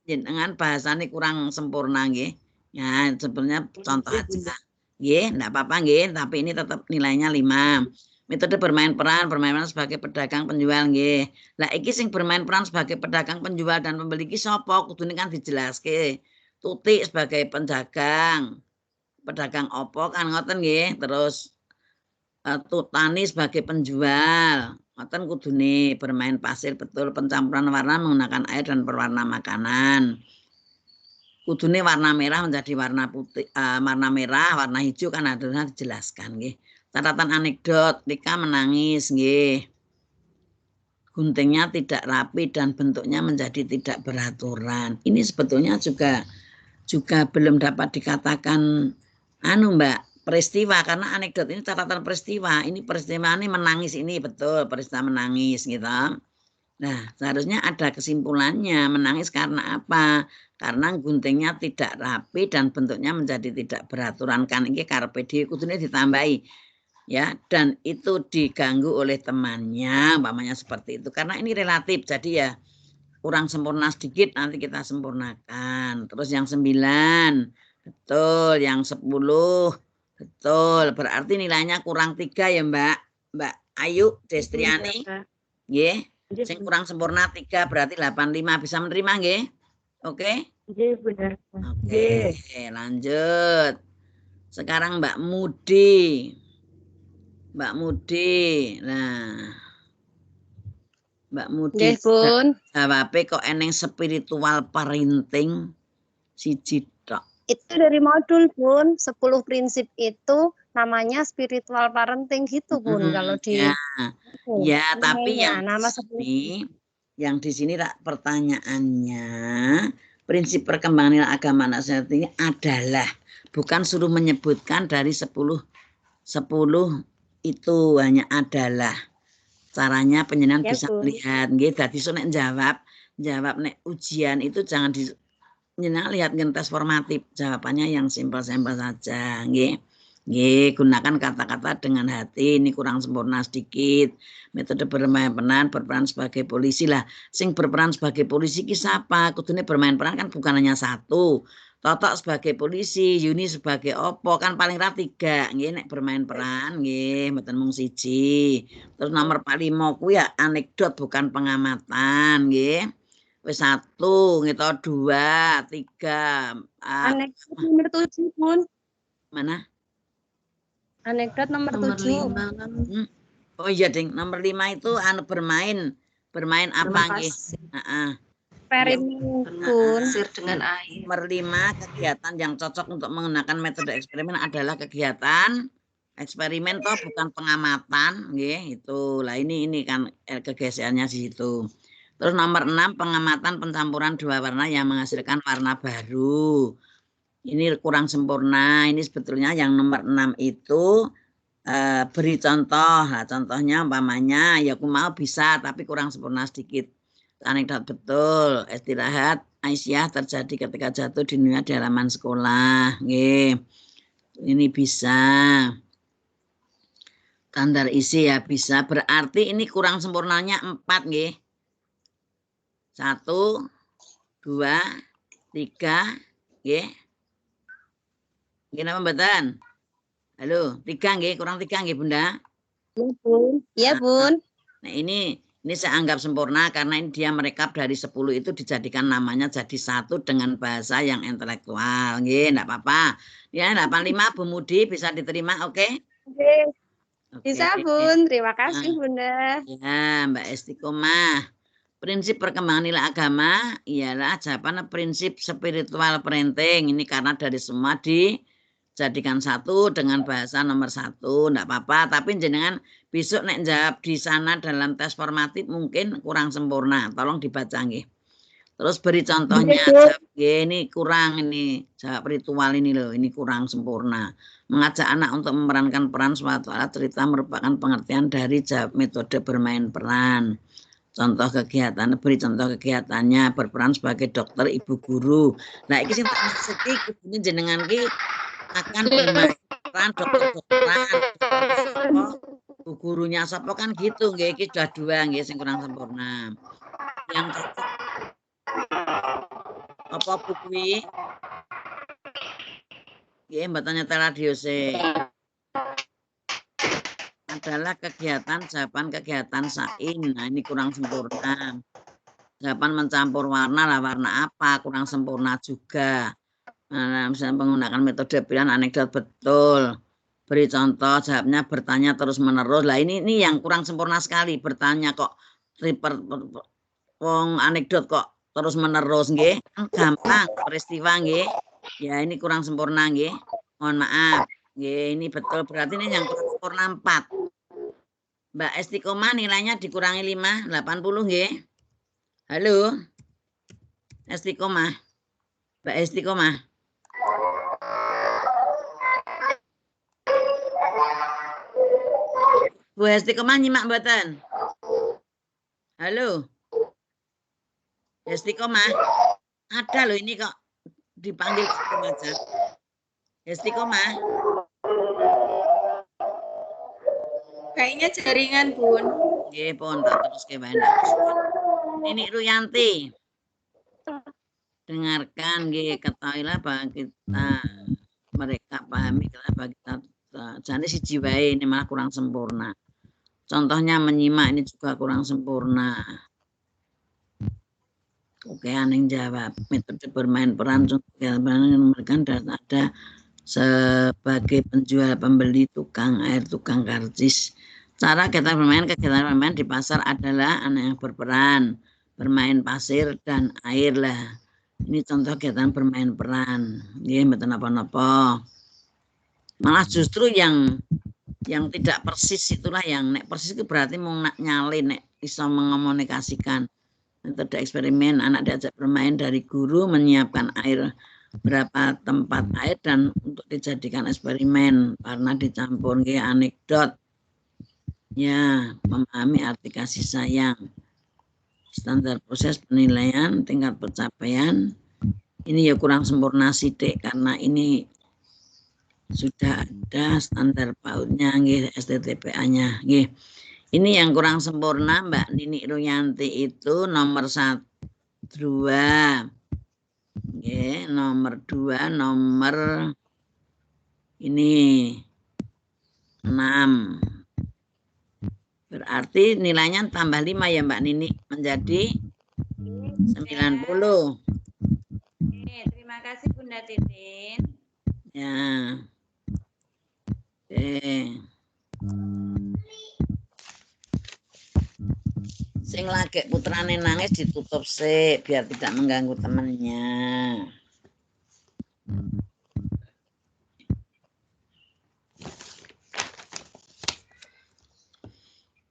dengan bahasanya kurang sempurna nggih. Ya, sebenarnya contoh aja. Nggih, enggak apa-apa nggih, tapi ini tetap nilainya 5. Metode bermain peran sebagai pedagang penjual nggih. Lah iki sing bermain peran sebagai pedagang penjual dan pembeli iki sapa? Kudune kan dijelaske. Tutik sebagai penjagang. Pedagang opo kan ngoten nggih. Terus Tutani sebagai penjual. Ngoten kudune bermain pasir betul pencampuran warna menggunakan air dan berwarna makanan. Kudune warna merah menjadi warna putih, warna merah, warna hijau kan harusnya dijelaskan nggih. Catatan anekdot, Rika menangis nggih. Guntingnya tidak rapi dan bentuknya menjadi tidak beraturan. Ini sebetulnya juga belum dapat dikatakan Mbak peristiwa karena anekdot ini catatan peristiwa. Ini peristiwa ini menangis ini betul peristiwa menangis gitu. Nah, seharusnya ada kesimpulannya menangis karena apa? Karena guntingnya tidak rapi dan bentuknya menjadi tidak beraturan kan ini karpe diewe kudune ditambahi. Ya, dan itu diganggu oleh temannya, umpamanya seperti itu. Karena ini relatif. Jadi ya kurang sempurna sedikit nanti kita sempurnakan. Terus yang 9 betul, yang 10 betul, berarti nilainya kurang 3 ya Mbak Ayu Destriani. Nggih. Sing kurang sempurna 3 berarti 85 bisa menerima nggih? Oke? Nggih, benar. Oke, lanjut. Sekarang Mbak Mudi. Mbak Mudi. Nah. Mbak Mudi. Nggih, Bun. Jawabe kok eneng spiritual parenting siji tok. Itu dari modul, Bun. 10 prinsip itu namanya spiritual parenting gitu, Bun. Kalau di ya tapi yang di sini pertanyaannya prinsip perkembangan agama nasihat ini adalah bukan suruh menyebutkan dari 10 itu hanya adalah caranya penjenengan bisa melihat nggih dadi nek jawab nek ujian itu jangan jenengan lihat tes formatif jawabannya yang simpel-simpel saja nggih. Nggih, gunakan kata-kata dengan hati, ini kurang sempurna sedikit. Metode bermain berperan sebagai polisi lah. Sing berperan sebagai polisi ki sapa? Kudune bermain peran kan bukan hanya satu. Totok sebagai polisi, Yuni sebagai opo kan paling ra 3. Nggih nek bermain peran nggih mboten mung siji. Terus nomor 5 kuwi ya anekdot bukan pengamatan nggih. Wis 1, gitu 2, 3. Anekdot nomor 7, Bun. Mana? Anekdot nomor 7. Oh iya, Ding. Nomor 5 itu bermain apa nggih? Eksperimen pasir dengan air. Nomor 5 kegiatan yang cocok untuk menggunakan metode eksperimen adalah kegiatan eksperimen toh bukan pengamatan nggih itu. Lah ini kan kegeserannya di situ. Terus nomor 6 pengamatan pencampuran 2 warna yang menghasilkan warna baru. Ini kurang sempurna. Ini sebetulnya yang nomor 6 itu beri contoh. Nah, contohnya umpamanya ya aku mau bisa tapi kurang sempurna sedikit. Anekdot betul. Istirahat Aisyah terjadi ketika jatuh di dunia di halaman sekolah. Nggih. Ini bisa. Standar isi ya bisa. Berarti ini kurang sempurnanya 4 nggih. 1, 2, 3 nggih. Nggih napa mboten? Halo, 3 nggih, kurang 3 nggih Bunda. Iya, Bun. Iya, Bun. Nah, ini saya anggap sempurna karena ini dia merekap dari 10 itu dijadikan namanya jadi 1 dengan bahasa yang intelektual. Nggih, enggak apa-apa. Ya, 85 Bu Mudi bisa diterima, oke? Oke. Oke. Bisa, Bun. Terima kasih, Nah, Bunda. ya, Mbak Istiqomah. Prinsip perkembangan nilai agama ialah jawaban prinsip spiritual parenting. Ini karena dari semua dijadikan 1 dengan bahasa nomor 1. Enggak apa-apa, tapi jenengan besok nek jawab di sana dalam tes formatif mungkin kurang sempurna. Tolong dibaca nggih. Terus beri contohnya. Jawab, ini kurang ini. Jawab ritual ini loh, ini kurang sempurna. Mengajak anak untuk memerankan peran suatu alat cerita merupakan pengertian dari jawab metode bermain peran. Contoh kegiatan, beri contoh kegiatannya, berperan sebagai dokter, ibu guru. Nah, ini sing tak maksudki kudune jenengan ki akan bermain peran dokter-dokteran, ibu gurunya sapa kan gitu nggih, iki sudah 2 nggih sing kurang sempurna. Yang cocok apa Bu kuwi? Nggih, mboten nyetel radio sik. Adalah jawaban kegiatan sain. Nah, ini kurang sempurna. Jawaban mencampur warna lah, warna apa? Kurang sempurna juga. Nah, misalnya menggunakan metode pilihan anekdot betul. Beri contoh, jawabnya bertanya terus menerus. Lah ini yang kurang sempurna sekali. Bertanya kok anekdot kok terus menerus nggih. Gampang peristiwa nggih. Ya ini kurang sempurna nggih. Mohon maaf. Nggih, ini betul berarti ini yang kurang sempurna 4. Mbak Istiqomah nilainya dikurangi 5, 80 nggih. Halo. Istiqomah. Mbak Istiqomah. Bu Istiqomah nyimak mboten? Halo. Istiqomah. Ada loh ini kok dipanggil aja. Istiqomah. Kayaknya jaringan, Bun. Nggih, pun tak teruske wae. Ini Ruyanti. Dengarkan nggih, ketahuilah bahwa mereka pahami kenapa kita jane siji wae ini malah kurang sempurna. Contohnya menyimak ini juga kurang sempurna. Oke, Aning jawab. Metode bermain peran memberikan dan ada sebagai penjual, pembeli, tukang air, tukang karcis. Cara kita kegiatan bermain di pasar adalah anak yang berperan, bermain pasir dan air lah. Ini contoh kegiatan bermain peran. Nggih, mboten napa-napa. Malah justru yang tidak persis itulah yang nek persis itu berarti mau nyalin nek bisa mengomunikasikan. Metode eksperimen, anak diajak bermain dari guru menyiapkan air berapa tempat air dan untuk dijadikan eksperimen karena dicampur nggih anekdot. Ya, memahami arti kasih sayang. Standar proses penilaian tingkat pencapaian ini ya kurang sempurna sidik karena ini sudah ada standar PAUD-nya nggih, STTPA-nya nggih. Ini yang kurang sempurna Mbak Nini Ruyanti itu nomor 2. Nggih, nomor 2, nomor ini 6. Berarti nilainya tambah 5 ya Mbak Nini, menjadi 90. Terima kasih Bunda Titin. Ya. Oke. Sing lagi putrane nangis ditutup sih biar tidak mengganggu temannya.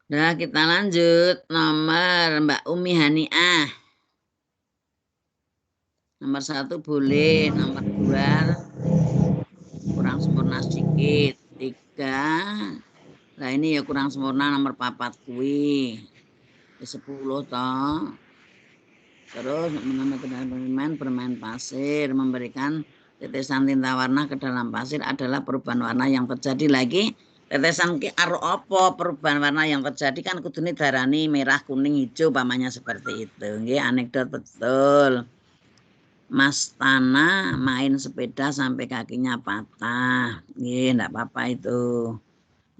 Nah, kita lanjut nomor Mbak Umi Haniah. Nomor 1 boleh, nomor 2 kurang sempurna sedikit. 3. Nah ini ya kurang sempurna nomor 4 kuwi. 10 toh. Terus menambah bermain pasir, memberikan tetesan tinta warna ke dalam pasir adalah perubahan warna yang terjadi lagi Tetesan ki aruh apa perubahan warna yang terjadi kan kudune darani merah, kuning, hijau pamannya seperti itu. Nggih, anekdot betul. Mas Tana main sepeda sampai kakinya patah. Nggih, enggak apa-apa itu.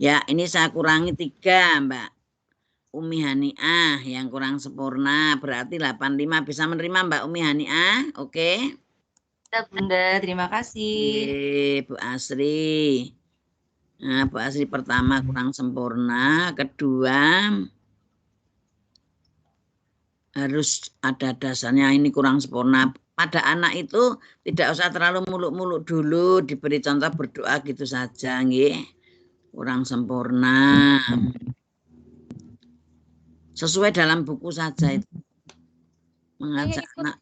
Ya, ini saya kurangi 3, Mbak Umi Haniah yang kurang sempurna. Berarti 85 bisa menerima Mbak Umi Haniah. Oke. Ya, Bunda, terima kasih. Nggih, Bu Asri. Nah, Bu Asri pertama kurang sempurna, kedua harus ada dasarnya, ini kurang sempurna. Pada anak itu tidak usah terlalu muluk-muluk dulu, diberi contoh berdoa gitu saja, nggih. Kurang sempurna. Sesuai dalam buku saja itu. Mengajak anak.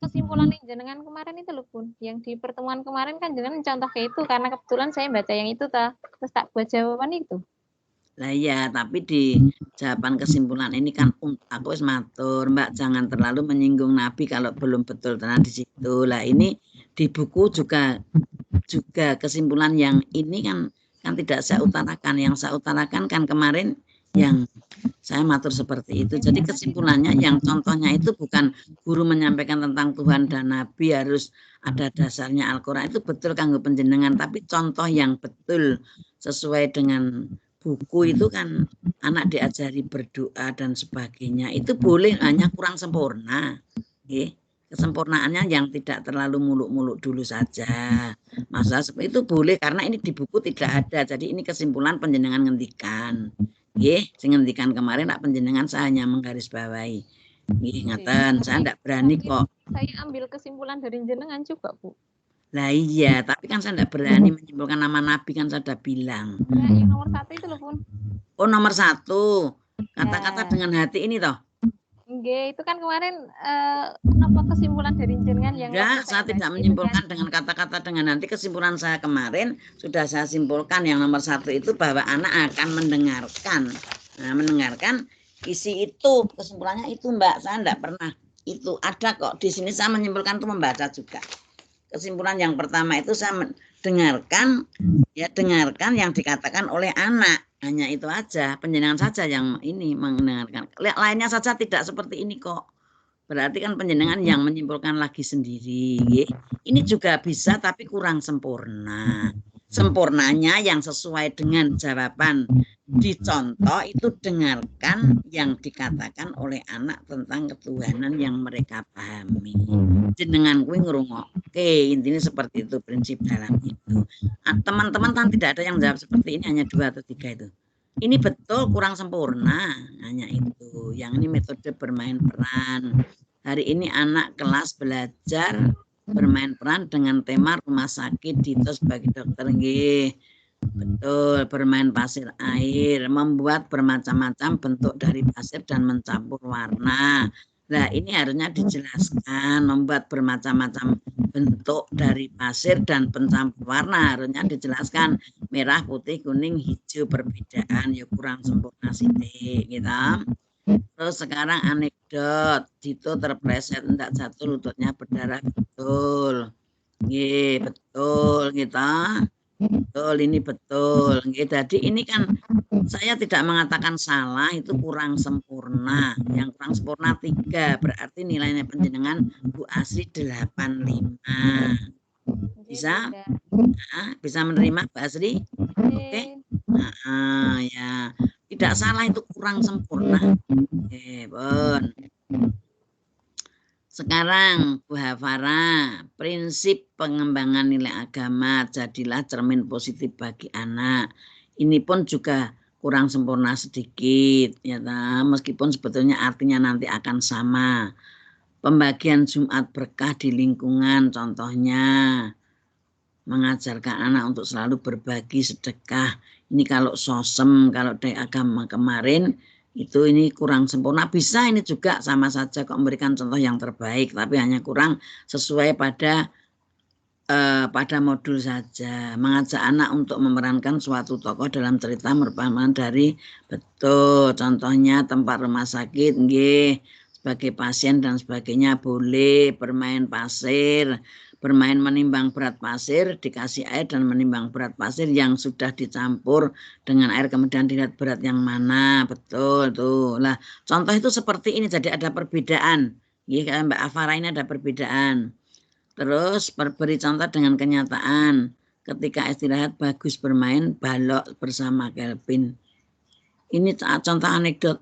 Kesimpulan yang jenengan kemarin itu loh Bun, yang di pertemuan kemarin kan jenengan contoh kayak itu karena kebetulan saya baca yang itu terus tak buat jawaban itu. Lah ya, tapi di jawaban kesimpulan ini kan aku wis matur, Mbak, jangan terlalu menyinggung Nabi kalau belum betul tenan di situ. Lah ini di buku juga kesimpulan yang ini kan tidak saya utarakan. Yang saya utarakan kan kemarin yang saya matur seperti itu. Jadi kesimpulannya yang contohnya itu bukan guru menyampaikan tentang Tuhan dan Nabi harus ada dasarnya Al-Quran, itu betul kanggo panjenengan, tapi contoh yang betul sesuai dengan buku itu kan anak diajari berdoa dan sebagainya, itu boleh, hanya kurang sempurna. Kesempurnaannya yang tidak terlalu muluk-muluk dulu saja. Masalah seperti itu boleh karena ini di buku tidak ada. Jadi ini kesimpulan panjenengan ngendikan. Sing ngendikan kemarin nak panjenengan saya hanya menggarisbawahi. Ngaten, saya tidak berani kok. Saya ambil kesimpulan dari jenengan juga, Bu. Lah iya, tapi kan saya tidak berani menyimpulkan nama Nabi, kan saya sudah bilang. Nah, yang nomor 1 itu loh, Bun. Oh, nomor 1. Kata-kata dengan hati ini toh. Nggih, itu kan kemarin apa kesimpulan dari jenengan yang enggak, saya tidak menyimpulkan kan? Dengan kata-kata dengan nanti. Kesimpulan saya kemarin sudah saya simpulkan yang nomor 1 itu bahwa anak akan mendengarkan. Nah, mendengarkan isi itu, kesimpulannya itu Mbak, saya enggak pernah itu ada kok di sini saya menyimpulkan itu membaca juga. Kesimpulan yang pertama itu saya mendengarkan, ya dengarkan yang dikatakan oleh anak. Hanya itu aja, panjenengan saja yang ini mendengarkan. Lainnya saja tidak seperti ini kok. Berarti kan panjenengan yang menyimpulkan lagi sendiri. Ini juga bisa tapi kurang sempurna. Sempurnanya yang sesuai dengan jawaban dicontoh itu dengarkan yang dikatakan oleh anak tentang ketuhanan yang mereka pahami. Jenengan kuwi ngrungokke, intinya seperti itu prinsip dalam itu. Teman-teman kan tidak ada yang jawab seperti ini, hanya 2 atau 3 itu. Ini betul kurang sempurna, hanya itu. Yang ini metode bermain peran. Hari ini anak kelas belajar bermain peran dengan tema rumah sakit Dito sebagai dokter. Nggih. Betul, bermain pasir air, membuat bermacam-macam bentuk dari pasir dan mencampur warna. Nah, ini harusnya dijelaskan, membuat bermacam-macam bentuk dari pasir dan pencampur warna harusnya dijelaskan, merah, putih, kuning, hijau, perbedaan, ya kurang sempurna sithik gitu. Terus sekarang anekdot, Dito terpleset enggak jatuh, lututnya berdarah, betul. Nggih, betul gitu. Betul, ini betul. Jadi ini kan saya tidak mengatakan salah, itu kurang sempurna. Yang kurang sempurna 3, berarti nilainya panjenengan Bu Asri 85. Bisa? Nah, bisa menerima Bu Asri? Oke. Nah, ya. Tidak salah, itu kurang sempurna. Bon. Sekarang Bu Hafara, prinsip pengembangan nilai agama, jadilah cermin positif bagi anak. Ini pun juga kurang sempurna sedikit, ya meskipun sebetulnya artinya nanti akan sama. Pembagian Jumat berkah di lingkungan, contohnya mengajarkan anak untuk selalu berbagi sedekah. Ini kalau sosem, kalau dari agama kemarin, itu ini kurang sempurna. Bisa ini juga sama saja kok memberikan contoh yang terbaik, tapi hanya kurang sesuai pada modul saja. Mengajak anak untuk memerankan suatu tokoh dalam cerita merupakan dari betul. Contohnya tempat rumah sakit, nggih, sebagai pasien dan sebagainya boleh, bermain pasir, bermain menimbang berat pasir, dikasih air dan menimbang berat pasir yang sudah dicampur dengan air, kemudian dilihat berat yang mana. Betul tuh. Lah, contoh itu seperti ini, jadi ada perbedaan. Ya, Mbak Afara ini ada perbedaan. Terus beri contoh dengan kenyataan. Ketika istirahat bagus bermain balok bersama Kelvin. Ini contoh anekdot.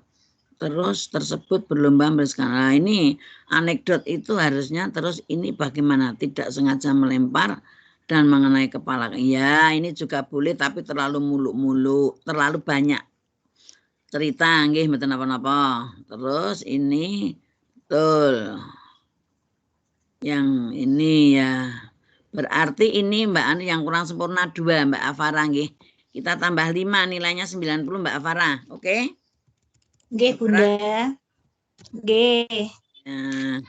Terus tersebut berlomba berskala. Nah, ini anekdot itu harusnya terus ini bagaimana tidak sengaja melempar dan mengenai kepala. Ya, ini juga boleh tapi terlalu muluk-muluk, terlalu banyak cerita nggih mboten napa-napa. Terus ini betul. Yang ini ya. Berarti ini Mbak Anu yang kurang sempurna 2 Mbak Afara nggih. Kita tambah 5 nilainya 90 Mbak Afara. Oke? Nggih, Bunda. Nggih. Nah.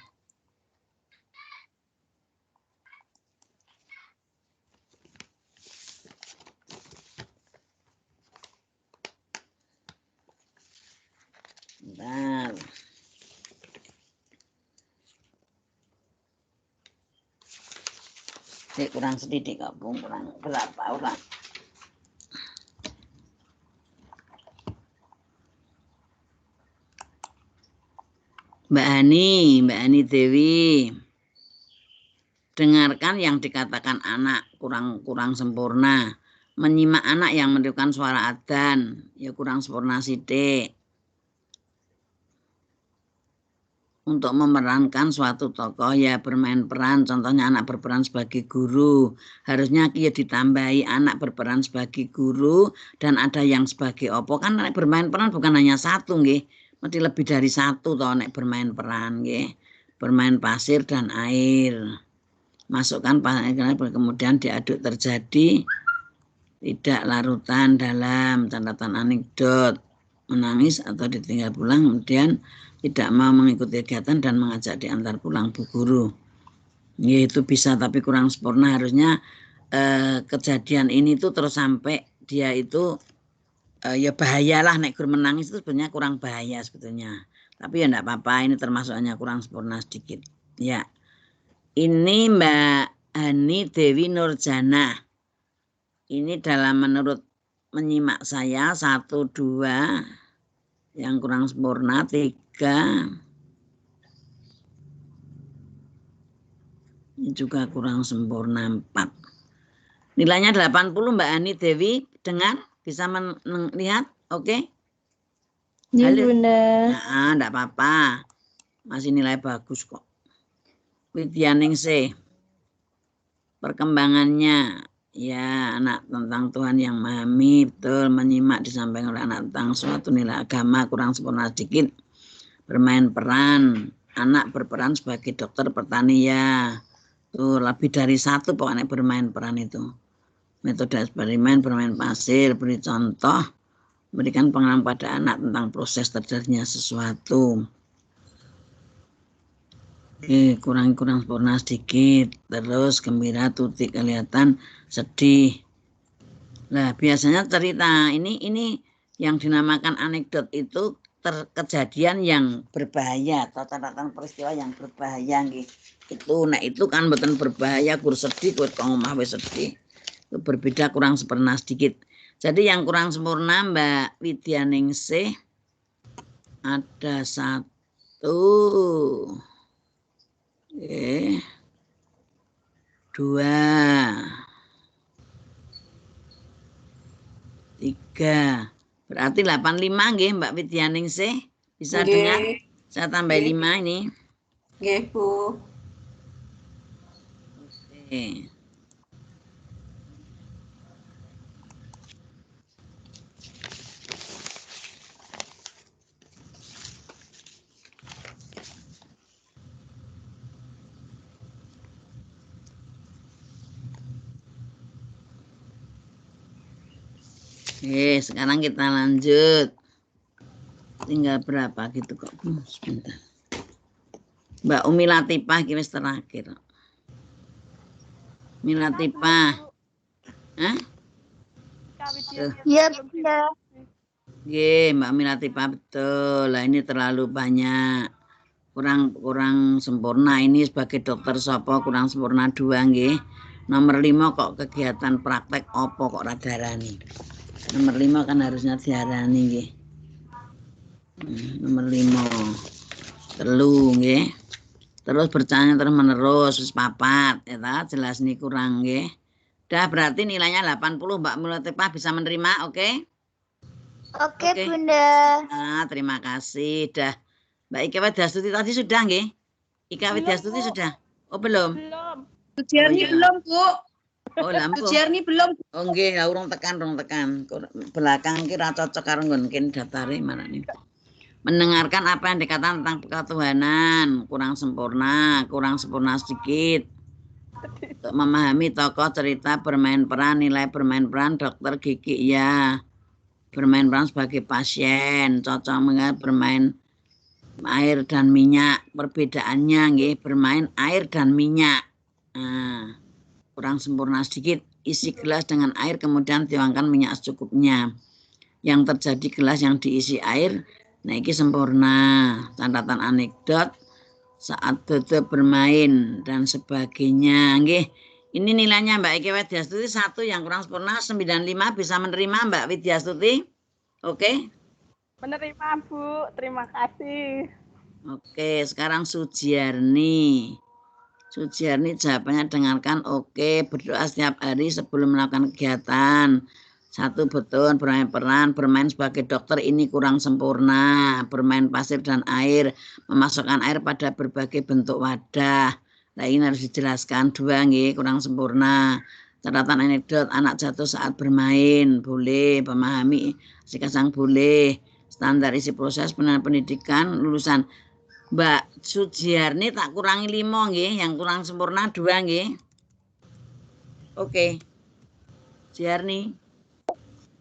Bentar. Kurang sedikit kok, Bung. Kurang berapa orang? Mbak Ani Dewi, dengarkan yang dikatakan anak kurang sempurna. Menyimak anak yang menirukan suara adzan, ya kurang sempurna sidik. Untuk memerankan suatu tokoh ya bermain peran, contohnya anak berperan sebagai guru. Harusnya ya ditambahi anak berperan sebagai guru dan ada yang sebagai opo. Kan anak bermain peran bukan hanya satu nggih. Mesti lebih dari satu toh nek bermain peran nggih. Bermain pasir dan air. Masukkan pasir kemudian diaduk terjadi tidak larutan dalam catatan anekdot, menangis atau ditinggal pulang kemudian tidak mau mengikuti kegiatan dan mengajak diantar pulang bu guru. Ya, itu bisa tapi kurang sempurna. Harusnya kejadian ini tuh terus sampai dia itu ya bahayalah nek guru menangis itu sebenarnya kurang bahaya sebetulnya. Tapi ya enggak apa-apa, ini termasuk hanya kurang sempurna sedikit. Ya. Ini Mbak Hani Dewi Nurjana. Ini dalam menurut menyimak saya 1, 2 yang kurang sempurna 3. Ini juga kurang sempurna 4. Nilainya 80 Mbak Ani Dewi. Dengar? Bisa melihat? Oke? Iya Bunda. Nah, enggak apa-apa. Masih nilai bagus kok. Widyaningsih. Perkembangannya. Ya, anak tentang Tuhan yang memahami, betul, menyimak disampaikan oleh anak tentang suatu nilai agama, kurang sempurna sedikit. Bermain peran, anak berperan sebagai dokter petani ya. Tuh, lebih dari 1 pokoknya bermain peran itu. Metode eksperimen, bermain pasir, beri contoh, berikan pengalaman pada anak tentang proses terjadinya sesuatu. Kurang sempurna sedikit. Terus gembira, tuti kelihatan sedih. Nah, biasanya cerita ini yang dinamakan anekdot itu kejadian yang berbahaya atau catatan peristiwa yang berbahaya nggih. Itu kan mboten berbahaya kur sedih kuwi omah wis sedih. Itu berbeda kurang sempurna sedikit. Jadi yang kurang sempurna Mbak Widyaningsih ada 1 2 3. Berarti 85 nggih Mbak Widyaningsih. Bisa dengar? Saya tambah 5 ini. Nggih, Bu. Oke. Oke, sekarang kita lanjut. Tinggal berapa gitu kok. Sebentar. Mbak Umi Latifah wis terakhir. Umi Latifah. Hah? Iya, Bunda. Nggih, Mbak Umi Latifah betul. Lah ini terlalu banyak kurang sempurna. Ini sebagai dokter sapa kurang sempurna 2 nggih. Nomor 5 kok kegiatan praktek opo kok radarani. Nomor 5 kan harusnya diarani nggih. Nomor 5. 3 nggih. Terus bertanya terus menerus wis 4 ya ta, jelas nih kurang nggih. Dah berarti nilainya 80 Mbak Mulatifa bisa menerima, oke? Oke, Bunda. Nah, terima kasih. Dah. Mbak Ika Widyastuti tadi sudah nggih? Ika Widyastuti sudah? Oh, belum? Belum. Sujarni belum, Bu. Oh, lampu. Sujarni belum. Oh, nggih, urung tekan. Belakang kira cocok karo nggon kene datare marane. Mendengarkan apa yang dikatakan tentang ketuhanan, kurang sempurna sedikit. Untuk memahami tokoh cerita bermain peran, nilai bermain peran dokter gigi ya. Bermain peran sebagai pasien, cocok mengenai bermain air dan minyak. Perbedaannya nggih, bermain air dan minyak. Nah, kurang sempurna sedikit. Isi gelas dengan air kemudian tuangkan minyak secukupnya. Yang terjadi gelas yang diisi air, nah ini sempurna. Catatan anekdot saat Dodo bermain dan sebagainya nggih. Ini nilainya Mbak Ika Widyastuti 1 yang kurang sempurna 95 bisa menerima Mbak Widyastuti. Oke? Menerima, Bu. Terima kasih. Oke, sekarang Sujiarni. Sujiarni jawabannya dengarkan oke, berdoa setiap hari sebelum melakukan kegiatan. 1 betul, bermain peran, bermain sebagai dokter ini kurang sempurna. Bermain pasir dan air, memasukkan air pada berbagai bentuk wadah. Nah ini harus dijelaskan. 2 nggih, kurang sempurna. Catatan anekdot, anak jatuh saat bermain, boleh. Memahami si kasang boleh. Standar isi proses pendidikan lulusan Mbak Sujiarni tak kurangi 5 nggih, yang kurang sempurna 2 nggih. Oke. Jiarni.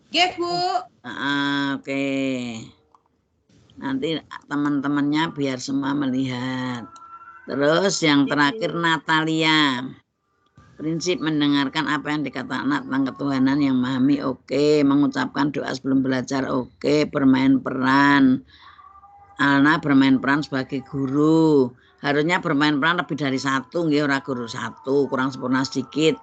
Nggih, Bu. Oke. Nanti teman-temannya biar semua melihat. Terus yang terakhir Natalia. Prinsip mendengarkan apa yang dikatakan anak tentang ketuhanan yang memahami oke, mengucapkan doa sebelum belajar oke, bermain peran. Alna bermain peran sebagai guru. Harusnya bermain peran lebih dari 1 nggih, ora guru 1, kurang sempurna sedikit.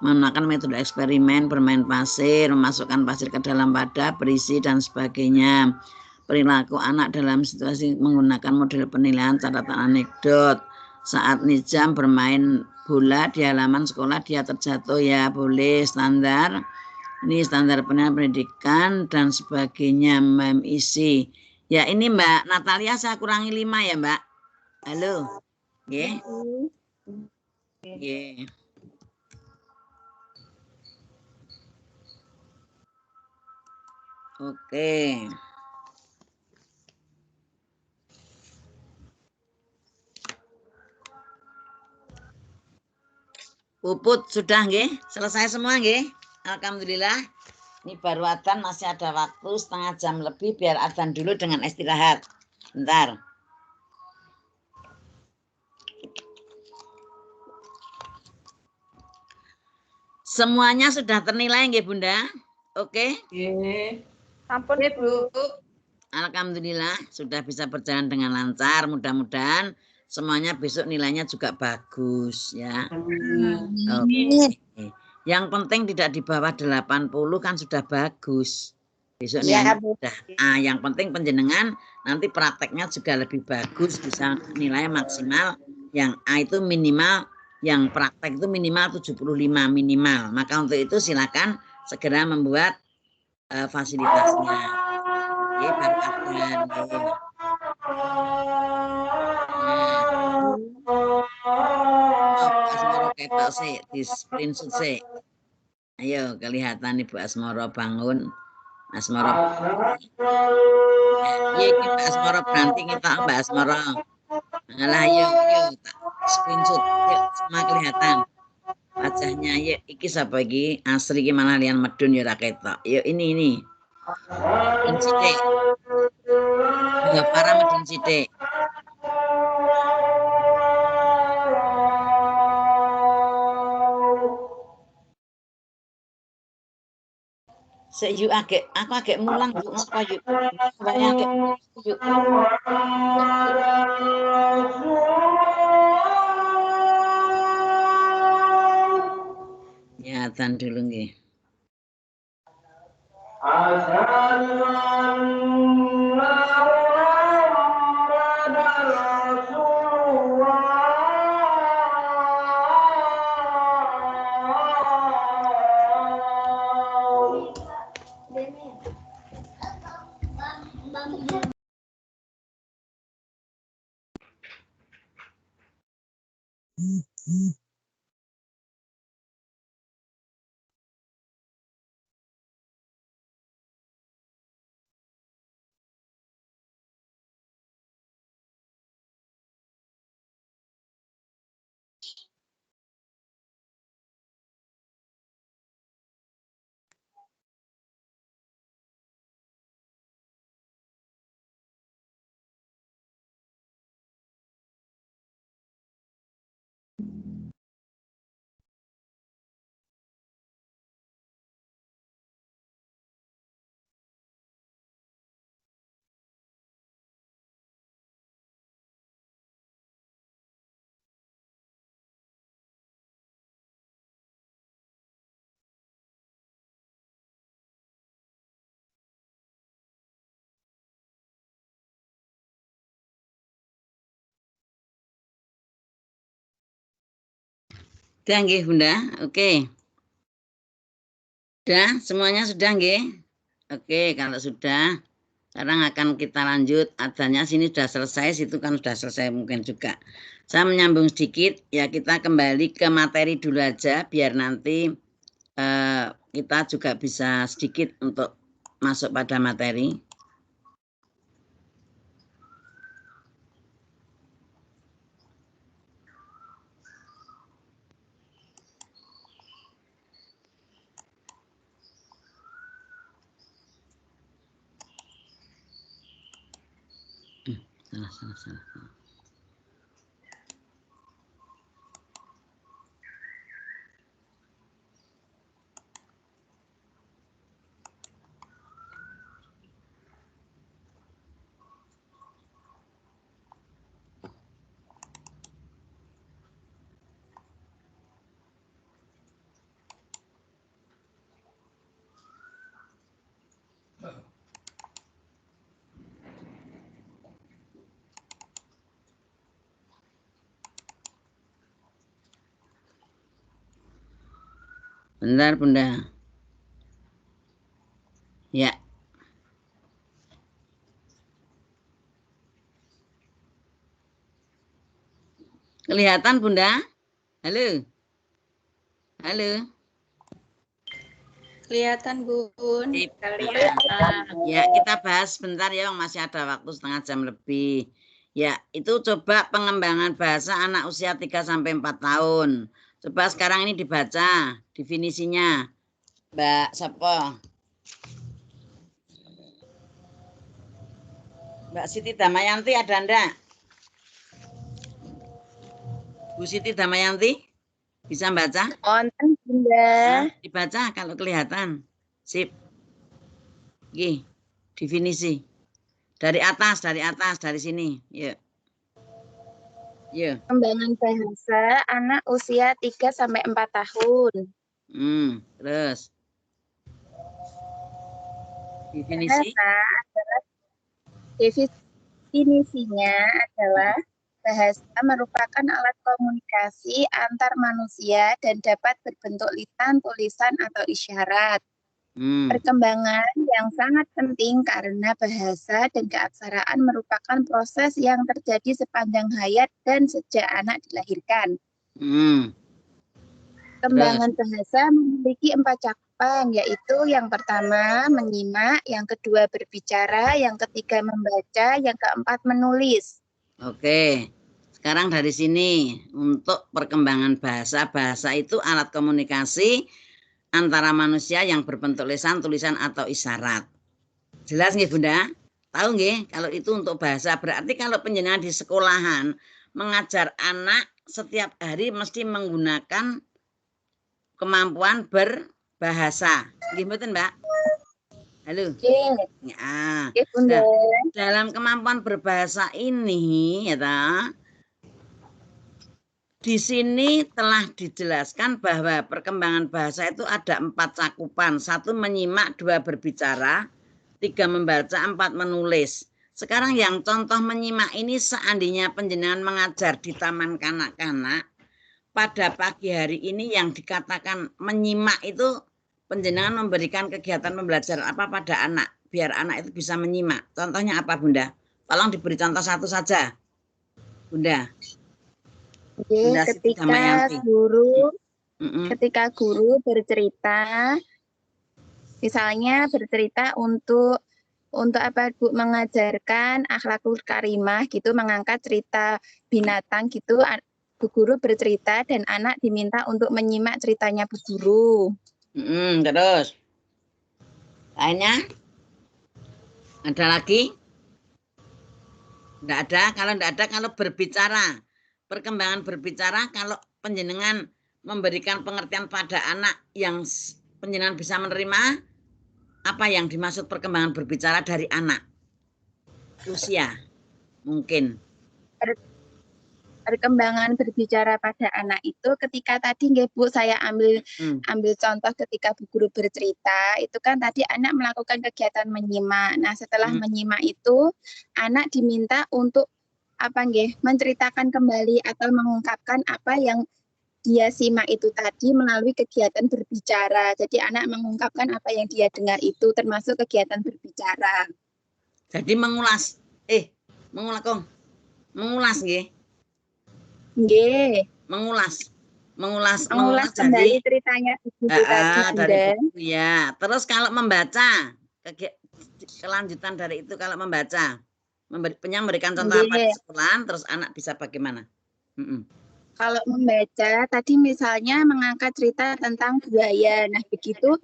Menggunakan metode eksperimen, bermain pasir, memasukkan pasir ke dalam wadah, berisi dan sebagainya. Perilaku anak dalam situasi menggunakan model penilaian catatan anekdot. Saat Nizam bermain bola di halaman sekolah dia terjatuh ya boleh standar. Ini standar penilaian pendidikan dan sebagainya isi. Ya ini Mbak Natalia saya kurangi 5 ya Mbak. Halo. Nggih. Nggih. Oke. Puput sudah nggih? Selesai semua nggih? Alhamdulillah. Ini baru adzan, masih ada waktu setengah jam lebih biar adzan dulu dengan istirahat. Bentar. Semuanya sudah ternilai nggih Bunda? Oke? Nggih. Sampun, Bu. Alhamdulillah sudah bisa berjalan dengan lancar. Mudah-mudahan semuanya besok nilainya juga bagus ya. Oke. Yang penting tidak di bawah 80 kan sudah bagus. Besok nilainya sudah. Yang penting penjenengan nanti prakteknya juga lebih bagus, bisa nilai maksimal. Yang A itu minimal, yang praktek itu minimal 75 minimal. Maka untuk itu silakan segera membuat fasilitasnya. Oke, baru adzan. Asmoro ketok sih, di screenshot sih. Ayo kelihatan Ibu Asmoro bangun. Asmoro. Iya kita Asmoro berhenti kita Mbak Asmoro. Alah yuk screenshot yuk semua kelihatan. Wajahnya yuk iki sapa iki? Asri iki malah lian medun ya ra ketok. Yuk ini. Medun sithik. Ya para medun sithik. Yuk aku agak mulang yuk ngapa yuk. Banyak yuk. Ya, tan dulu nggih. Sudah nggih, Bunda? Oke. Sudah, semuanya sudah nggih? Oke, kalau sudah, sekarang akan kita lanjut. Adanya sini sudah selesai, situ kan sudah selesai mungkin juga. Saya menyambung sedikit, ya kita kembali ke materi dulu aja, biar nanti kita juga bisa sedikit untuk masuk pada materi. Salah. Bentar, Bunda. Ya. Kelihatan, Bunda? Halo? Halo? Kelihatan, Bun. Kelihatan. Ya, kita bahas sebentar ya, masih ada waktu setengah jam lebih. Ya, itu coba pengembangan bahasa anak usia 3-4 tahun. Coba sekarang ini dibaca definisinya. Mbak siapa? Mbak Siti Damayanti ada enggak? Bu Siti Damayanti bisa baca? Wonten, Bunda. Dibaca kalau kelihatan. Sip. Gih, definisi. Dari atas, dari sini. Yuk. Yuk. Pengembangan bahasa anak usia 3-4 tahun. Terus. Definisi. Bahasa adalah definisinya adalah bahasa merupakan alat komunikasi antar manusia dan dapat berbentuk lisan, tulisan, atau isyarat. Perkembangan yang sangat penting karena bahasa dan keaksaraan merupakan proses yang terjadi sepanjang hayat dan sejak anak dilahirkan. Perkembangan bahasa memiliki 4 cakupan, yaitu yang pertama menyimak, yang kedua berbicara, yang ketiga membaca, yang keempat menulis. Oke, sekarang dari sini untuk perkembangan bahasa itu alat komunikasi antara manusia yang berbentuk lisan, tulisan, atau isyarat. Jelas nggih, Bunda? Tahu nggih kalau itu untuk bahasa, berarti kalau penjenengan di sekolahan mengajar anak setiap hari mesti menggunakan kemampuan berbahasa. Nggih mboten, Mbak? Halo. Nggih. Ya. Nggih, Bunda. Dalam kemampuan berbahasa ini ya ta, di sini telah dijelaskan bahwa perkembangan bahasa itu ada 4 cakupan. 1 menyimak, 2 berbicara, 3 membaca, 4 menulis. Sekarang yang contoh menyimak ini seandainya panjenengan mengajar di taman kanak-kanak, pada pagi hari ini yang dikatakan menyimak itu panjenengan memberikan kegiatan pembelajaran apa pada anak, biar anak itu bisa menyimak. Contohnya apa, Bunda? Tolong diberi contoh 1 saja, Bunda. Bunda ketika guru bercerita, misalnya bercerita untuk apa Bu, mengajarkan akhlakul karimah gitu, mengangkat cerita binatang gitu, Bu Guru bercerita dan anak diminta untuk menyimak ceritanya Bu Guru. Terus lainnya ada lagi? Tidak ada. Kalau tidak ada, kalau berbicara, perkembangan berbicara, kalau panjenengan memberikan pengertian pada anak yang panjenengan bisa menerima, apa yang dimaksud perkembangan berbicara dari anak? Usia mungkin. Perkembangan berbicara pada anak itu ketika tadi nggih Bu, saya ambil contoh ketika Bu Guru bercerita, itu kan tadi anak melakukan kegiatan menyimak. Nah, setelah menyimak itu anak diminta untuk apa nggih, menceritakan kembali atau mengungkapkan apa yang dia simak itu tadi melalui kegiatan berbicara. Jadi anak mengungkapkan apa yang dia dengar itu termasuk kegiatan berbicara. Jadi mengulas. Mengulas nggih. Nggih. Mengulas kembali ceritanya dari buku ya. Terus kalau membaca, kelanjutan dari itu kalau membaca, memberikan contoh apa di sekolah, terus anak bisa bagaimana? Kalau membaca, tadi misalnya mengangkat cerita tentang buaya. Nah, begitu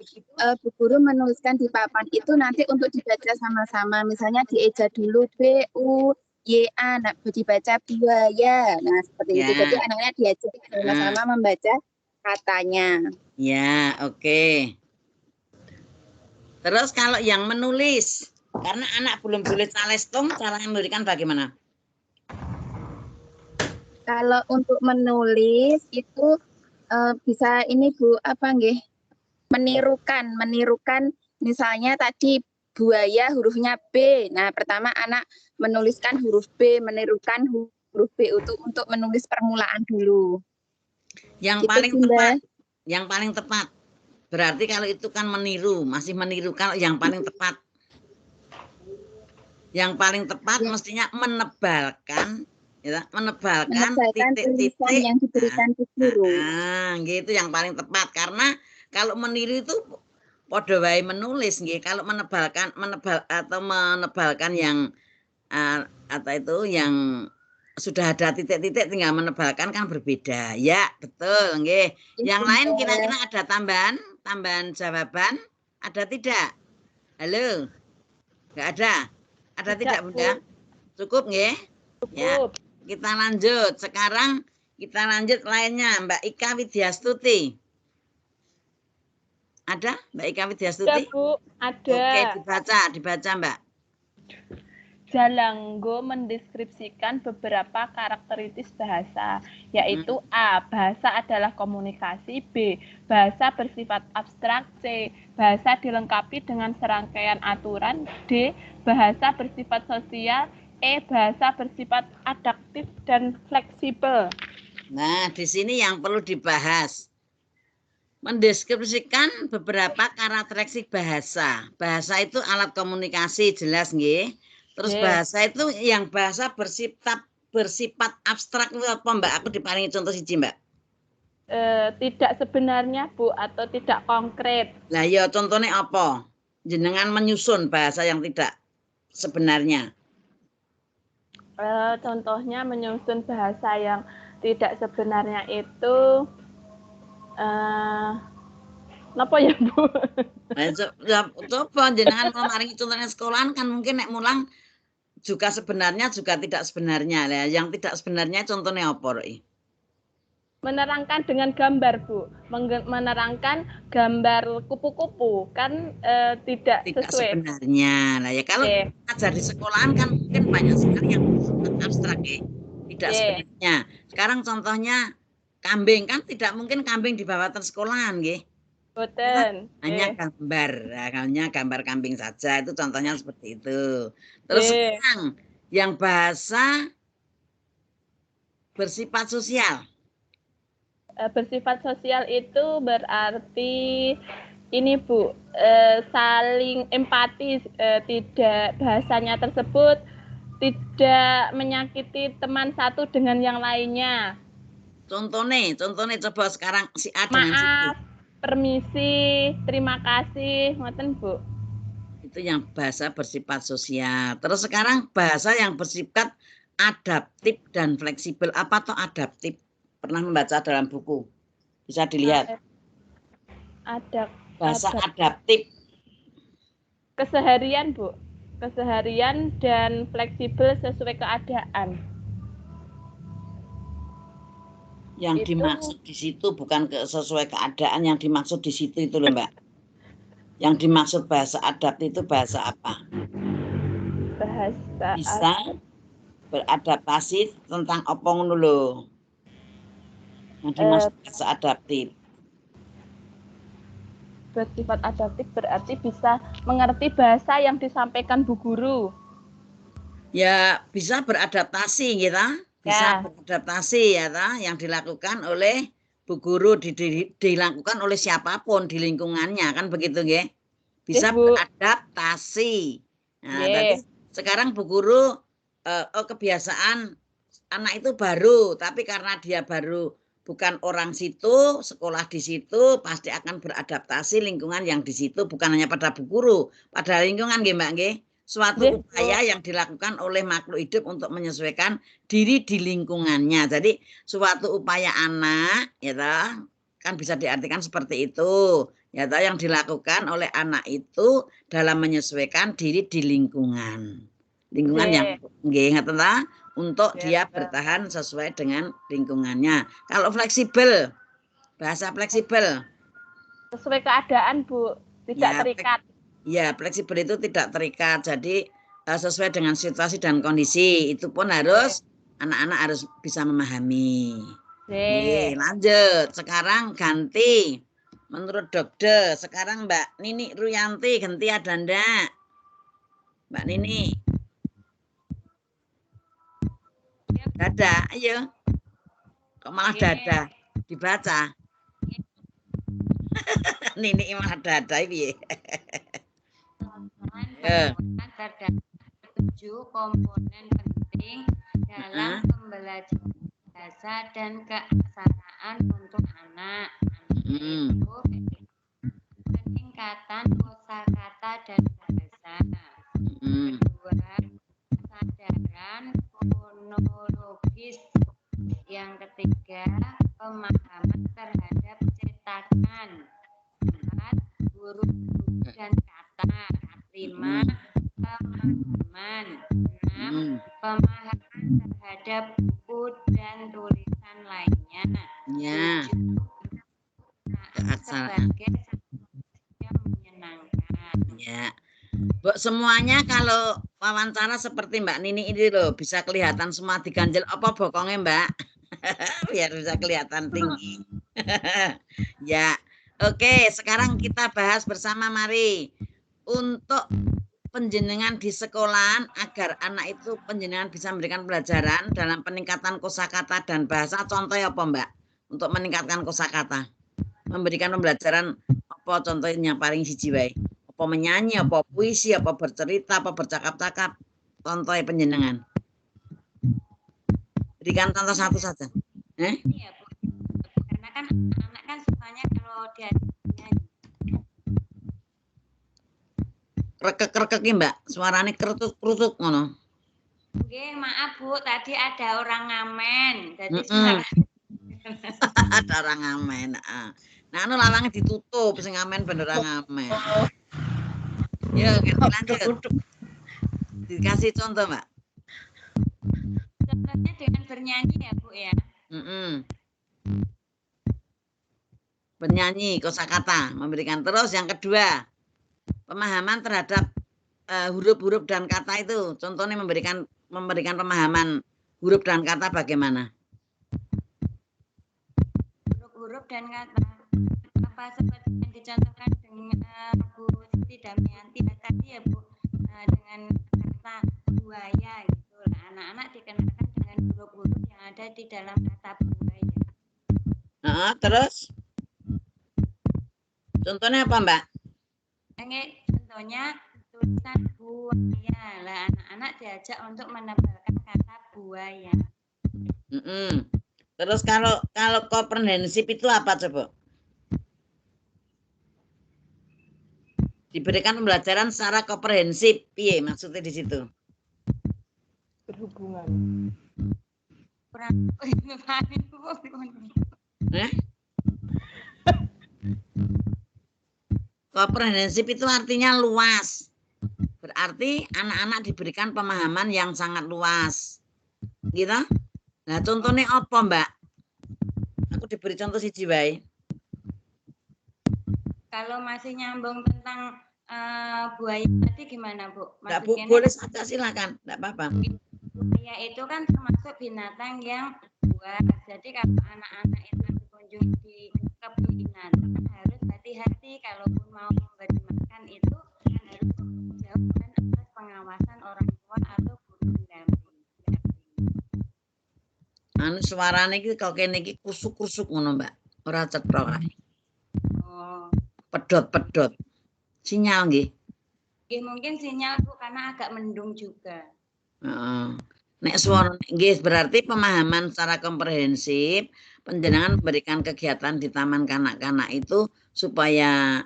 Bu Guru menuliskan di papan itu nanti untuk dibaca sama-sama. Misalnya dieja dulu B-U-Y-A, nah dibaca buaya. Nah, seperti itu. Jadi anaknya diajak sama-sama membaca katanya. Ya, oke. Terus kalau yang menulis, karena anak belum boleh calestung, cara memberikan bagaimana? Kalau untuk menulis itu bisa ini Bu, apa nggih? Menirukan misalnya tadi buaya hurufnya B. Nah, pertama anak menuliskan huruf B, menirukan huruf B untuk menulis permulaan dulu. Yang paling tepat. Berarti kalau itu kan meniru, masih meniru. Kalau yang paling tepat. Yang paling tepat mestinya menebalkan titik-titik yang diberikan ke guru. Gitu yang paling tepat, karena kalau meniru itu padha wae menulis nggih. Kalau menebalkan yang yang sudah ada titik-titik tinggal menebalkan kan berbeda. Ya, betul nggih. Yang lain kira-kira ada tambahan jawaban? Ada tidak? Halo. Enggak ada. Ada tidak, Bunda? Cukup nggih? Cukup. Ya. Kita lanjut. Sekarang kita lanjut lainnya. Mbak Ika Widyastuti. Ada Mbak Ika Widyastuti? Ada, Bu. Ada. Oke, dibaca Mbak. Jalanggo mendeskripsikan beberapa karakteristik bahasa, yaitu A. Bahasa adalah komunikasi. B. Bahasa bersifat abstrak. C. Bahasa dilengkapi dengan serangkaian aturan. D. Bahasa bersifat sosial. E. Bahasa bersifat adaptif dan fleksibel. Nah, di sini yang perlu dibahas. Mendeskripsikan beberapa karakteristik bahasa. Bahasa itu alat komunikasi, jelas nggih. Terus bahasa itu yang bahasa bersifat abstrak itu apa, Mbak? Aku diparingi contoh siji, Mbak. Tidak sebenarnya, Bu, atau tidak konkret. Lah ya contohnya apa? Jenengan menyusun bahasa yang tidak sebenarnya. Contohnya menyusun bahasa yang tidak sebenarnya itu apa ya, Bu? Coba jenengan mau maringi contohnya sekolahan kan mungkin nek mulang juga sebenarnya juga tidak sebenarnya. Nah, yang tidak sebenarnya contohnya apa, Roy? menerangkan dengan gambar, Bu. Menerangkan gambar kupu-kupu kan tidak sesuai. Sebenarnya. Nah, ya kalau ajar di sekolahan kan mungkin banyak sekali yang abstrak ya. Tidak sebenarnya. Sekarang contohnya kambing kan tidak mungkin kambing dibawa ke sekolahan nggih. Betul. Hanya gambar. Nah, hanya gambar kambing saja. Itu contohnya seperti itu. Terus sekarang yang bahasa bersifat sosial. Bersifat sosial itu berarti ini Bu, saling empati, tidak bahasanya tersebut tidak menyakiti teman satu dengan yang lainnya. Contohnya coba sekarang si A dengan si B. Maaf, permisi, terima kasih, ngoten Bu. Itu yang bahasa bersifat sosial. Terus sekarang bahasa yang bersifat adaptif dan fleksibel. Apa tuh adaptif? Pernah membaca dalam buku? Bisa dilihat. Bahasa adaptif. Keseharian, Bu. Keseharian dan fleksibel sesuai keadaan. Yang dimaksud di situ bukan sesuai keadaan, yang dimaksud di situ itu loh, Mbak. Yang dimaksud bahasa adaptif itu bahasa apa? Bahasa bisa beradaptasi tentang apa ngono lho. Yang dimaksud bahasa adaptif. Bersifat adaptif berarti bisa mengerti bahasa yang disampaikan Bu Guru. Ya, bisa beradaptasi gitu. Bisa beradaptasi ya yang dilakukan oleh Bu Guru, dilakukan oleh siapapun di lingkungannya kan begitu nggih. Bisa beradaptasi. Nah, tadi sekarang Bu Guru kebiasaan anak itu baru, tapi karena dia baru bukan orang situ, sekolah di situ, pasti akan beradaptasi lingkungan yang di situ, bukan hanya pada Bu Guru, pada lingkungan nggih Mbak nggih. Suatu upaya yang dilakukan oleh makhluk hidup untuk menyesuaikan diri di lingkungannya. Jadi suatu upaya anak ya kan bisa diartikan seperti itu. Ya yang dilakukan oleh anak itu dalam menyesuaikan diri di lingkungan. Lingkungan yang nggih ngoten ta, untuk dia bertahan sesuai dengan lingkungannya. Kalau fleksibel, bahasa fleksibel sesuai keadaan, Bu, tidak terikat. Ya, fleksibel itu tidak terikat. Jadi sesuai dengan situasi dan kondisi. Itu pun harus anak-anak harus bisa memahami. Lanjut. Sekarang ganti. Menurut dokter, sekarang Mbak Nini Ruyanti ganti ada ndak? Mbak Nini. Dada, ayo. Kok malah dada? Dibaca. Nini malah dada piye? Terdapat 7 komponen penting dalam pembelajaran bahasa dan keaksaraan untuk anak, yaitu peningkatan kosakata dan bahasa, kedua kesadaran fonologis, yang ketiga pemahaman terhadap cetakan, 4 huruf dan kata, 5 pemahaman, 6 pemahaman terhadap buku dan tulisan lainnya, 7 sebagai yang menyenangkan. Ya, Bu, semuanya kalau wawancara seperti Mbak Nini ini loh bisa kelihatan semua diganjel apa bokongnya Mbak, biar bisa kelihatan tinggi. Ya, oke. Sekarang kita bahas bersama, mari. Untuk penjenengan di sekolahan agar anak itu penjenengan bisa memberikan pelajaran dalam peningkatan kosakata dan bahasa, contohnya apa Mbak? Untuk meningkatkan kosakata, memberikan pembelajaran apa contohnya paling siji wae? Apa menyanyi, apa puisi, apa bercerita, apa bercakap-cakap, contohnya penjenengan. Berikan contoh satu saja. Iya, Bu. Karena kan anak kan sukanya kalau dia nyanyi. Rekek-rekek Mbak, suaranya kerutuk-kerutuk ngono. Nggih, maaf Bu, tadi ada orang ngamen. Jadi ada orang ngamen. Nah, anu lawangnya ditutup, sing ngamen bener ngamen. Ya, lanjut. Dikasih contoh, Mbak. Contohnya dengan bernyanyi ya, Bu ya. Bernyanyi, kosakata, memberikan. Terus yang kedua, pemahaman terhadap huruf-huruf dan kata itu. Contohnya memberikan pemahaman huruf dan kata bagaimana? Huruf dan kata apa seperti yang dicontohkan dengan Bu Siti Damayanti tadi ya Bu, dengan kata buaya gitu. Anak-anak dikenalkan dengan huruf-huruf yang ada di dalam kata buaya. Terus contohnya apa Mbak? Contohnya tulisan buaya. Lah anak-anak diajak untuk menebalkan kata buaya. Terus kalau komprehensif itu apa coba? Diberikan pembelajaran secara komprehensif, piye maksudnya di situ? Berhubungan. Komprehensif itu artinya luas. Berarti anak-anak diberikan pemahaman yang sangat luas. Gitu? Nah, contohnya apa, Mbak? Aku diberi contoh siji wae. Kalau masih nyambung tentang buaya tadi gimana, Bu? Enggak, Bu, boleh saja silakan, enggak apa-apa. Buaya itu kan termasuk binatang yang buas. Jadi kalau anak-anak itu berkunjung di kebun binatang harus hati-hati kalaupun mau memberi makan itu harus jauh dan atas pengawasan orang tua atau guru pendamping. Suarane iki kok kene iki kusuk-kusuk ngono, Mbak. Ora cetha kae. Oh. Pedot-pedot. Sinyal nggih. Nggih, mungkin sinyal Bu karena agak mendung juga. Nek suara nggih berarti pemahaman secara komprehensif, panjenengan memberikan kegiatan di taman kanak-kanak itu supaya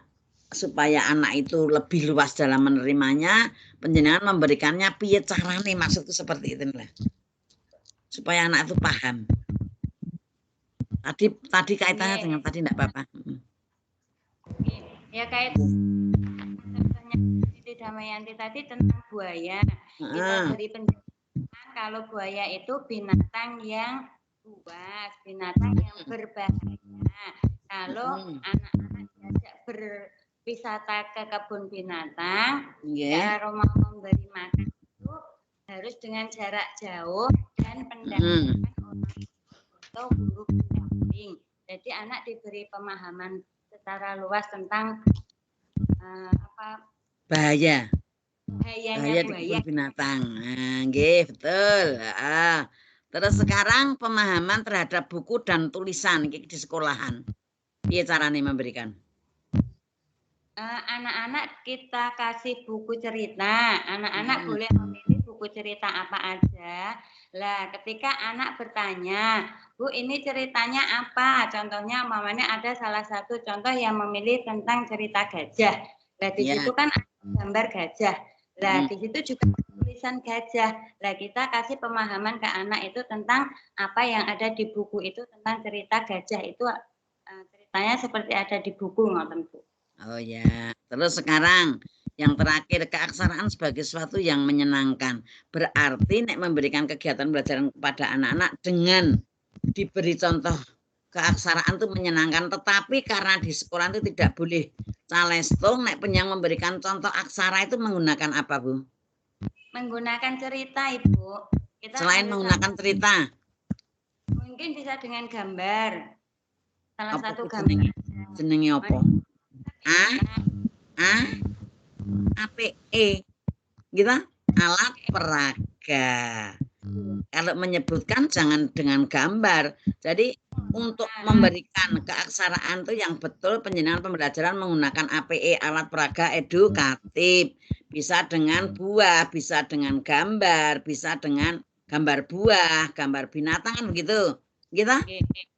anak itu lebih luas dalam menerimanya, panjenengan memberikannya piye carane, maksudku seperti itu lah. Supaya anak itu paham. Tadi kaitannya dengan tadi enggak apa-apa. Ya kayak contohnya Siti Damayanti tadi tentang buaya. Kita beri penjelasan kalau buaya itu binatang yang buas, binatang yang berbahaya. Kalau anak-anak diajak berwisata ke kebun binatang, kalau mau memberi makan itu harus dengan jarak jauh dan pendampingan orang atau guru pendamping. Jadi anak diberi pemahaman secara luas tentang bahayanya buaya di kebun binatang. Nggih, betul. Terus sekarang pemahaman terhadap buku dan tulisan di sekolahan. Piye carane memberikan? Anak-anak kita kasih buku cerita. Anak-anak boleh memilih buku cerita apa aja. Lah, ketika anak bertanya, Bu, ini ceritanya apa? Contohnya, mamanya ada salah satu contoh yang memilih tentang cerita gajah. Lah, di situ kan ada gambar gajah. Lah, di situ juga tulisan gajah. Lah, kita kasih pemahaman ke anak itu tentang apa yang ada di buku itu tentang cerita gajah. Itu ceritanya seperti ada di buku, ngoten Bu. Oh ya, terus sekarang yang terakhir, keaksaraan sebagai sesuatu yang menyenangkan. Berarti nek memberikan kegiatan pembelajaran kepada anak-anak dengan diberi contoh keaksaraan itu menyenangkan. Tetapi karena di sekolah itu tidak boleh calestung, nek penyang memberikan contoh aksara itu menggunakan apa, Bu? Menggunakan cerita, Ibu. Selain menggunakan cerita? Mungkin bisa dengan gambar. Salah satu gambar. Jenenge apa? APE gitu, alat peraga. Kalau menyebutkan jangan dengan gambar. Jadi untuk memberikan keaksaraan itu yang betul, penjenengan pembelajaran menggunakan APE, alat peraga edukatif. Bisa dengan buah, bisa dengan gambar, bisa dengan gambar buah, gambar binatang kan begitu. Gitu?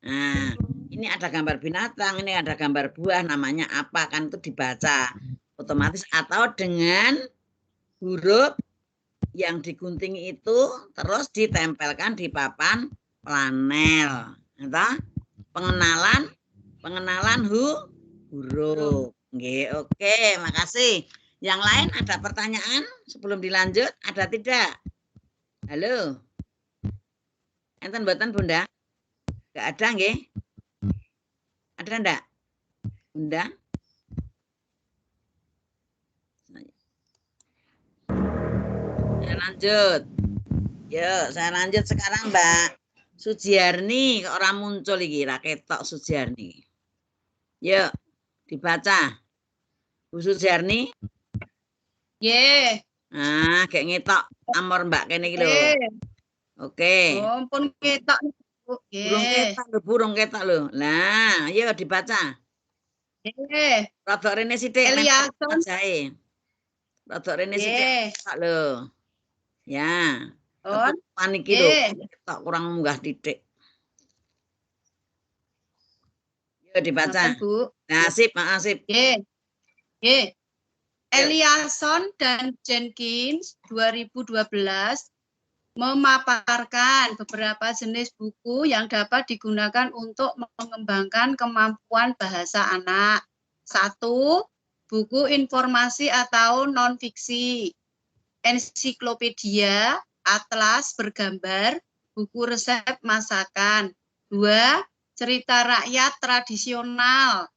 Nah, ini ada gambar binatang, ini ada gambar buah, namanya apa, kan itu dibaca otomatis, atau dengan huruf yang digunting itu terus ditempelkan di papan planel. Entah? Pengenalan huruf. Nggih, oke, makasih. Yang lain ada pertanyaan sebelum dilanjut? Ada tidak? Halo. Enten mboten, Bunda? Enggak ada nggih? Ada enggak? Bunda. Saya lanjut. Yuk, saya lanjut sekarang Mbak Sujiarni. Kok orang muncul iki, ra ketok Sujiarni. Yuk, dibaca. Bu Sujiarni. Nggih. Nah, kayak ngetok amor Mbak kene iki lho. Oke. Oh, pun ketok. Burung ketok lho, burung ketok lho. Nah, yuk dibaca. Nggih. Rodok rene sithik. Eliason. Rodok rene sithik lho. Ya. Oh, paniki lho, ketok kurang munggah titik. Yuk dibaca. Bu. Nah, sip, sip. Nggih. Eliason dan Jenkins 2012 memaparkan beberapa jenis buku yang dapat digunakan untuk mengembangkan kemampuan bahasa anak. 1. Buku informasi atau non-fiksi, ensiklopedia, atlas bergambar, buku resep masakan. 2. Cerita rakyat tradisional,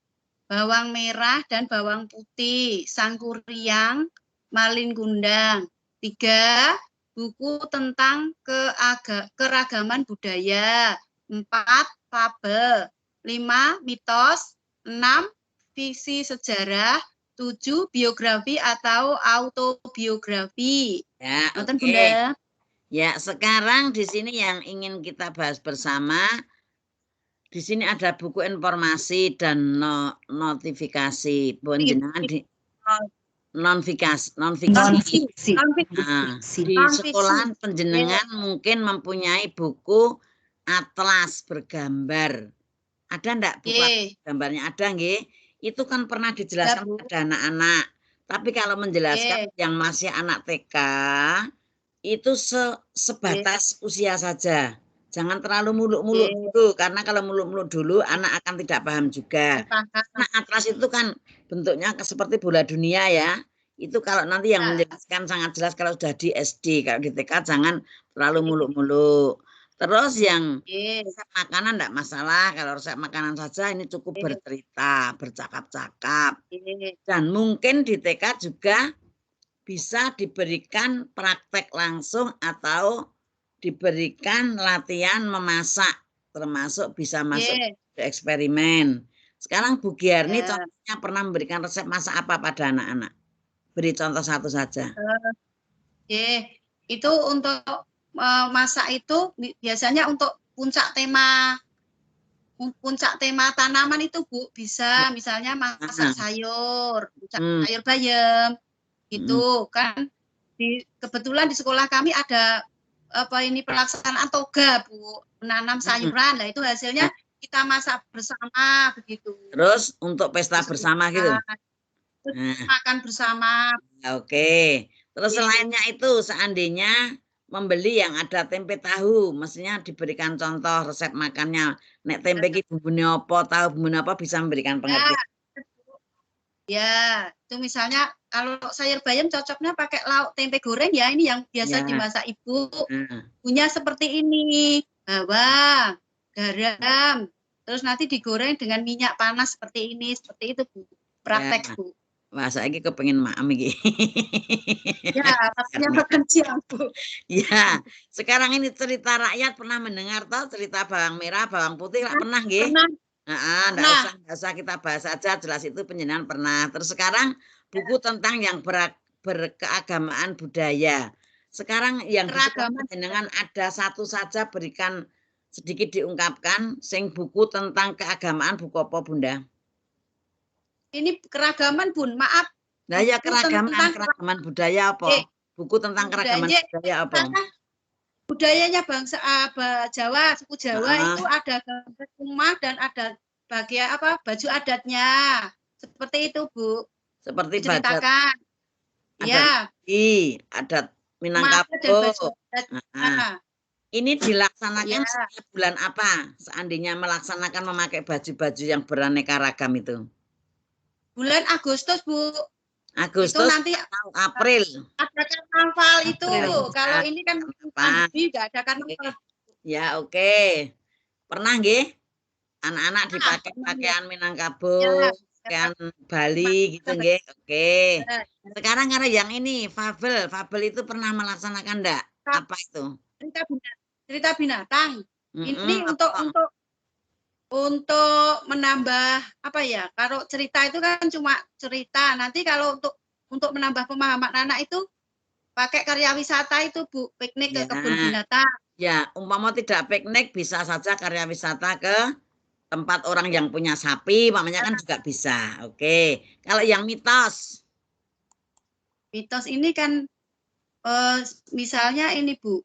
bawang merah dan bawang putih, Sangkuriang, Malin Kundang. 3. Buku tentang keragaman budaya. 4. Fabel. 5. Mitos. 6. Fiksi sejarah. 7. Biografi atau autobiografi. Ya, oke. Bunda. Ya, sekarang di sini yang ingin kita bahas bersama, di sini ada buku informasi dan notifikasi. Penjenengan di non-fikasi. Nah, di sekolahan penjenengan mungkin mempunyai buku atlas bergambar. Ada enggak buku gambarnya? Ada nggih? Itu kan pernah dijelaskan pada anak-anak. Tapi kalau menjelaskan yang masih anak TK, itu sebatas usia saja. Jangan terlalu muluk-muluk dulu, karena kalau muluk-muluk dulu anak akan tidak paham juga. Nah, atlas itu kan bentuknya seperti bola dunia ya. Itu kalau nanti yang menjelaskan sangat jelas kalau sudah di SD, kalau di TK jangan terlalu muluk-muluk. Terus yang resep makanan enggak masalah, kalau resep makanan saja ini cukup bercerita, bercakap-cakap. Dan mungkin di TK juga bisa diberikan praktek langsung atau diberikan latihan memasak, termasuk bisa masuk ke eksperimen. Sekarang Bu Giarni contohnya pernah memberikan resep masak apa pada anak-anak? Beri contoh satu saja. Itu untuk masak itu biasanya untuk puncak tema tanaman itu Bu, bisa misalnya masak sayur, sayur bayam, gitu kan. Kebetulan di sekolah kami ada pelaksanaan toga Bu, menanam sayuran. Nah itu hasilnya kita masak bersama begitu. Terus untuk pesta bersama gitu. Makan bersama. Oke. Terus selainnya itu seandainya membeli yang ada tempe tahu, mestinya diberikan contoh resep makannya. Nek tempe iki bumbune apa, tahu bumbune apa, bisa memberikan pengertian. Ya, itu misalnya kalau sayur bayam cocoknya pakai lauk tempe goreng ya, ini yang biasa dimasak ibu. Punya seperti ini, bawang, garam, terus nanti digoreng dengan minyak panas seperti ini, seperti itu Bu. Praktek Bu. Wah, saiki kepengin maem iki. Ya, makanya makan siang Bu. Ya, sekarang ini cerita rakyat pernah mendengar toh cerita bawang merah, bawang putih pernah nggih? Enggak usah kita bahas saja, jelas itu penjenengan pernah. Terus sekarang buku tentang yang berkeagamaan budaya. Sekarang yang penjenengan ada satu saja, berikan sedikit diungkapkan sing buku tentang keagamaan, buku apa Bunda? Ini keragaman Bun, maaf. Nah ya keragaman budaya apa? Buku tentang keragaman budaya apa? Budayanya bangsa Jawa, suku Jawa itu ada rumah dan ada bagian baju adatnya. Seperti itu, Bu. Seperti ceritakan. Ya. Adat Minangkabau. Ini dilaksanakan setiap bulan apa? Seandainya melaksanakan memakai baju-baju yang beraneka ragam itu. Bulan Agustus, Bu. Agustus itu nanti April. Ada karnaval itu. Kalau ini kan pandemi enggak ada karnaval. Ya, oke. Pernah nggih? Anak-anak dipakai pakaian Minangkabau. ikan Bali gitu nggih. Oke. Sekarang ada yang ini fabel. Fabel itu pernah melaksanakan enggak? Apa itu? Cerita binatang. Ini untuk menambah apa ya? Kalau cerita itu kan cuma cerita. Nanti kalau untuk menambah pemahaman anak itu pakai karya wisata itu Bu, piknik ke kebun binatang. Ya, umpama tidak piknik bisa saja karya wisata ke tempat orang yang punya sapi, mamanya kan juga bisa. Oke. Kalau yang mitos? Mitos ini kan misalnya ini Bu,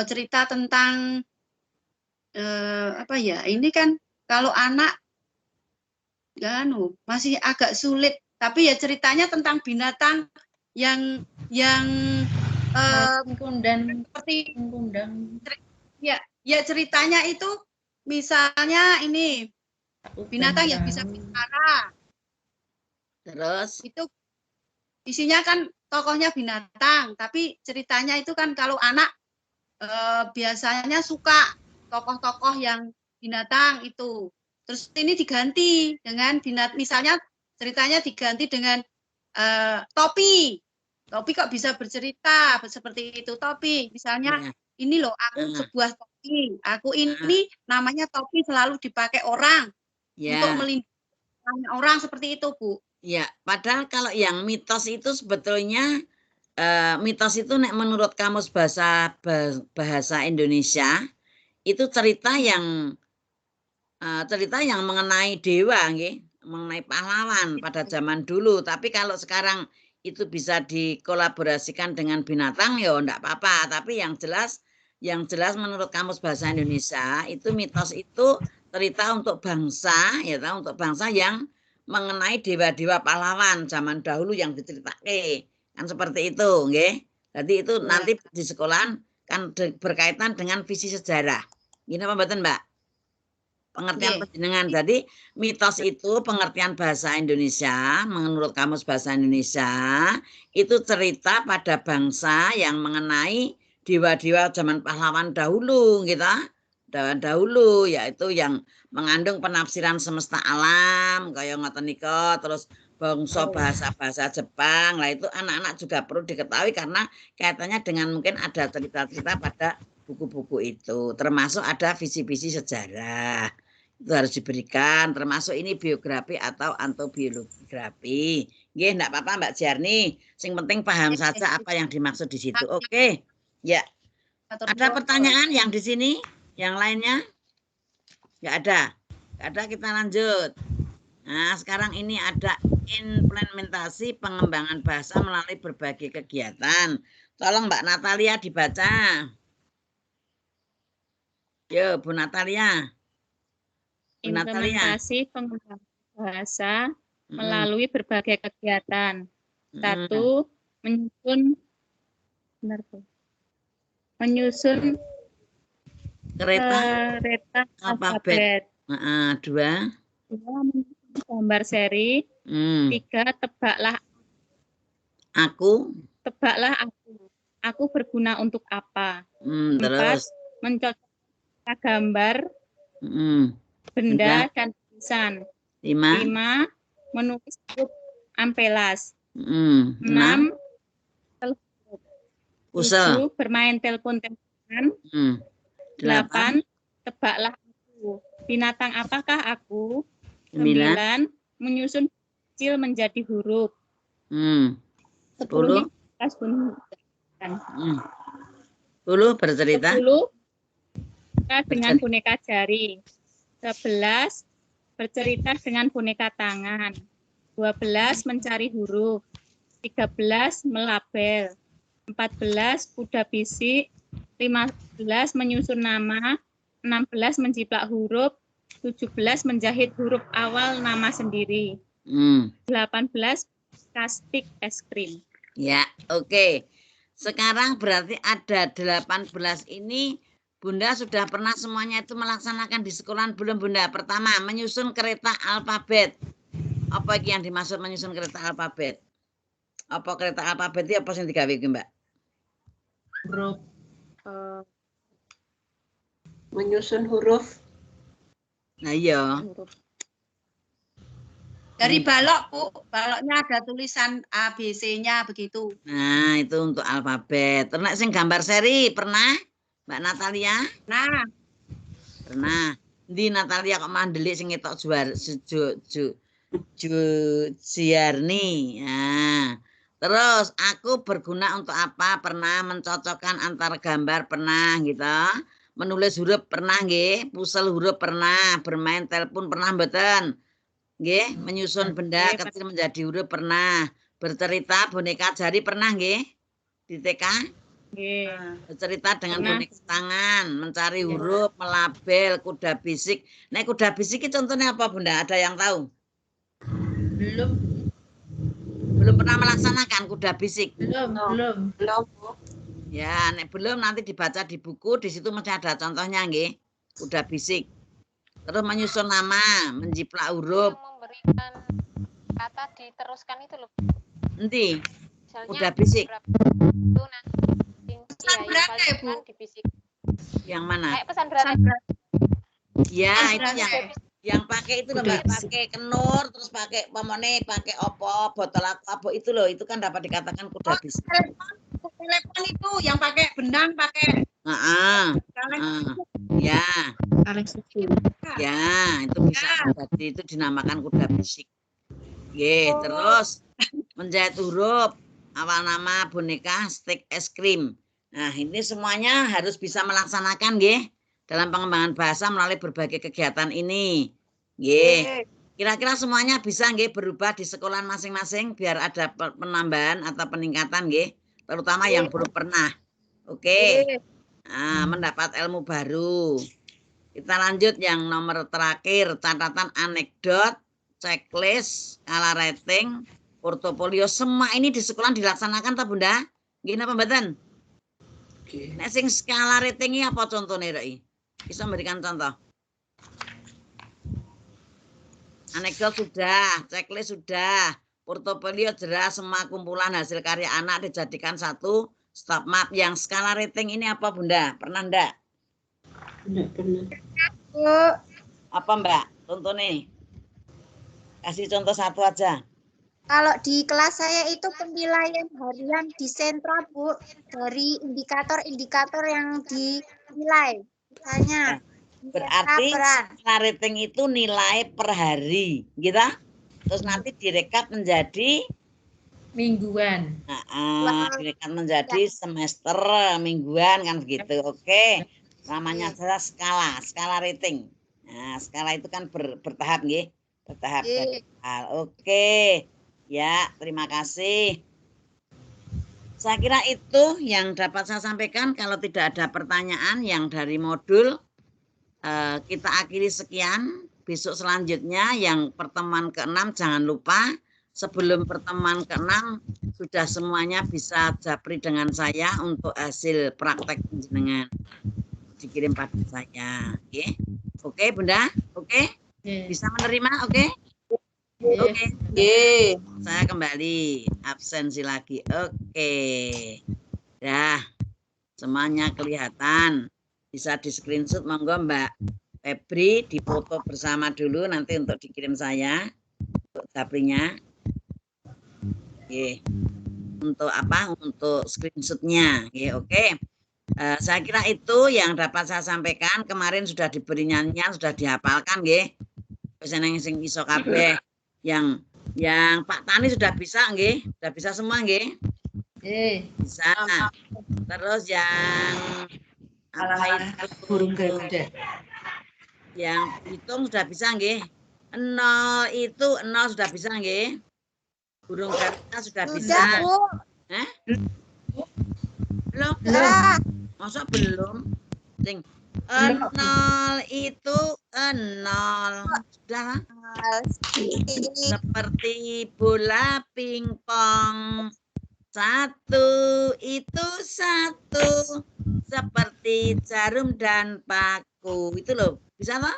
cerita tentang apa ya? Ini kan kalau anak masih agak sulit, tapi ya ceritanya tentang binatang yang seperti ya ceritanya itu misalnya ini binatang yang bisa bicara. Terus itu isinya kan tokohnya binatang, tapi ceritanya itu kan kalau anak biasanya suka tokoh-tokoh yang binatang itu. Terus ini diganti dengan misalnya ceritanya diganti dengan topi. Topi kok bisa bercerita seperti itu topi. Misalnya ini loh aku sebuah topi. Aku ini namanya topi selalu dipakai orang untuk melindungi orang seperti itu, Bu. Ya, padahal kalau yang mitos itu sebetulnya mitos itu menurut Kamus Bahasa Indonesia itu cerita yang mengenai dewa, mengenai pahlawan pada zaman dulu. Tapi kalau sekarang itu bisa dikolaborasikan dengan binatang, ya enggak apa-apa. Tapi yang jelas menurut Kamus Bahasa Indonesia itu mitos itu cerita untuk bangsa, ya tahu, untuk bangsa yang mengenai dewa-dewa pahlawan zaman dahulu yang diceritakan, kan seperti itu, nggih. Jadi itu nanti di sekolah kan berkaitan dengan visi sejarah. Gini apa mboten, Mbak? Pengertian panjenengan. Jadi mitos itu pengertian bahasa Indonesia menurut Kamus Bahasa Indonesia itu cerita pada bangsa yang mengenai dewa-dewa zaman pahlawan dahulu, gitu. Dahulu yaitu yang mengandung penafsiran semesta alam kayak ngoten nika, terus bangsa bahasa Jepang. Lah itu anak-anak juga perlu diketahui karena kaitannya dengan mungkin ada cerita-cerita pada buku-buku itu, termasuk ada visi-visi sejarah. Itu harus diberikan, termasuk ini biografi atau antobiografi. Nggih, enggak apa-apa Mbak Jarni. Sing penting paham saja apa yang dimaksud di situ. Oke. Ya. Ada pertanyaan yang di sini? Yang lainnya? Enggak ada. Enggak ada, kita lanjut. Nah, sekarang ini ada implementasi pengembangan bahasa melalui berbagai kegiatan. Tolong Mbak Natalia dibaca. Yo, Bu Natalia. Implementasi pengembangan bahasa melalui berbagai kegiatan. 1. Menyusun kereta alfabet. 2. Gambar seri. 3. Tebaklah aku. Aku berguna untuk apa. 4. Mencocokkan gambar, benda dan tulisan. 5. Menulis huruf ampelas. 6. 7. Bermain telepon-teleponan. 8. Tebaklah aku. Binatang apakah aku? 9. Menyusun kecil menjadi huruf. 10. Bercerita. 10. Dengan boneka jari. 11. Bercerita dengan boneka tangan. 12. Mencari huruf. 13. Melabel. 14. Kuda bisik. 15. Menyusun nama. 16. Menjiplak huruf. 17. Menjahit huruf awal nama sendiri. 18. Kastik es krim. Ya, oke. Sekarang berarti ada 18 ini Bunda sudah pernah semuanya itu melaksanakan di sekolah belum Bunda? Pertama, menyusun kereta alfabet. Apa yang dimaksud menyusun kereta alfabet? Apa kereta alfabet itu apa yang digawe iki, Mbak? Huruf. Menyusun huruf. Nah iya. Dari balok, Bu. Baloknya ada tulisan ABC-nya begitu. Nah, itu untuk alfabet. Terus sing gambar seri pernah, Mbak Natalia? Nah, pernah. Di Natalia kok mandelik sing ngetok Jiarni. Nah, terus aku berguna untuk apa? Pernah mencocokkan antar gambar pernah gitu. Menulis huruf pernah nggih, pusel huruf pernah, bermain telepon pernah mboten? Nggih, menyusun benda kecil menjadi huruf pernah. Bercerita boneka jari pernah nggih? Di TK? nggih. Bercerita dengan boneka tangan, mencari huruf, melabel, kuda bisik. Nah, kuda bisik itu contohnya apa, Bunda? Ada yang tahu? Belum pernah melaksanakan kuda bisik? Belum. Ya, nek belum nanti dibaca di buku, di situ mesti ada contohnya nggih. Kuda bisik. Terus menyusun nama, menjiplak huruf. Yang memberikan kata diteruskan itu loh. Nanti Misalnya kuda bisik. Itu nanti Pesan berat ya, Bu? Yang mana? Kayak pesan berat. Ya, itu yang pakai itu loh, Mbak, pakai kenur, terus pakai pemone, pakai opo, botol apa itu loh, itu kan dapat dikatakan kuda bisik. Telepon itu yang pakai benang, pakai ya. Ya, itu bisa jadi itu dinamakan kuda bisik. Terus menjahit huruf, awal nama boneka, stik es krim. Nah, ini semuanya harus bisa melaksanakan nggih dalam pengembangan bahasa melalui berbagai kegiatan ini. Kira-kira semuanya bisa nggih berubah di sekolah masing-masing biar ada penambahan atau peningkatan nggih, terutama yang belum pernah. Oke. Nah, mendapat ilmu baru. Kita lanjut yang nomor terakhir, catatan anekdot, checklist, skala rating, portofolio. Semua ini di sekolah dilaksanakan tak Bunda? Nggih napa mboten? Nek sing skala rating iki apa contohnya, Rai? Bisa memberikan contoh. Anekdot sudah, checklist sudah, portofolio jelas, semua kumpulan hasil karya anak dijadikan satu stop map. Yang skala rating ini apa Bunda? Pernah enggak? Bu. Apa Mbak? Contohnya. Kasih contoh satu aja. Kalau di kelas saya itu penilaian harian di sentra, Bu, dari indikator-indikator yang dinilai. Misalnya, berarti skala rating itu nilai per hari, gitu. Terus nanti direkap menjadi mingguan. Direkap menjadi semester, mingguan kan begitu. Oke. Namanya adalah skala rating. Nah, skala itu kan bertahap nggih. Bertahap. Oke. Ya, terima kasih. Saya kira itu yang dapat saya sampaikan. Kalau tidak ada pertanyaan yang dari modul, kita akhiri sekian. Besok selanjutnya yang pertemuan ke-6 jangan lupa. Sebelum pertemuan ke-6 sudah semuanya bisa japri dengan saya untuk hasil praktek jenengan. Dikirim pada saya. Oke, Bunda? Oke? Bisa menerima? Oke? Oke. Saya kembali absensi lagi. Oke. Dah. Semuanya kelihatan. Bisa di screenshot monggo Mbak Febri, difoto bersama dulu nanti untuk dikirim saya untuk japrinya. Untuk apa? Untuk screenshotnya. Oke. Saya kira itu yang dapat saya sampaikan. Kemarin sudah diberi nyanyian, sudah dihafalkan nggih. Seneng sing iso kabeh. Yang Pak Tani sudah bisa nggih? Sudah bisa semua nggih? Bisa. Terus yang apa itu? Burung Garuda. Yang hitung sudah bisa nggih? 0 itu 0 sudah bisa nggih? Burung Garuda sudah bisa. Belum? Masa belum? 0 itu 0. Sudah. Seperti bola pingpong. 1 itu 1. Seperti jarum dan paku. Itu loh. Bisa Pak?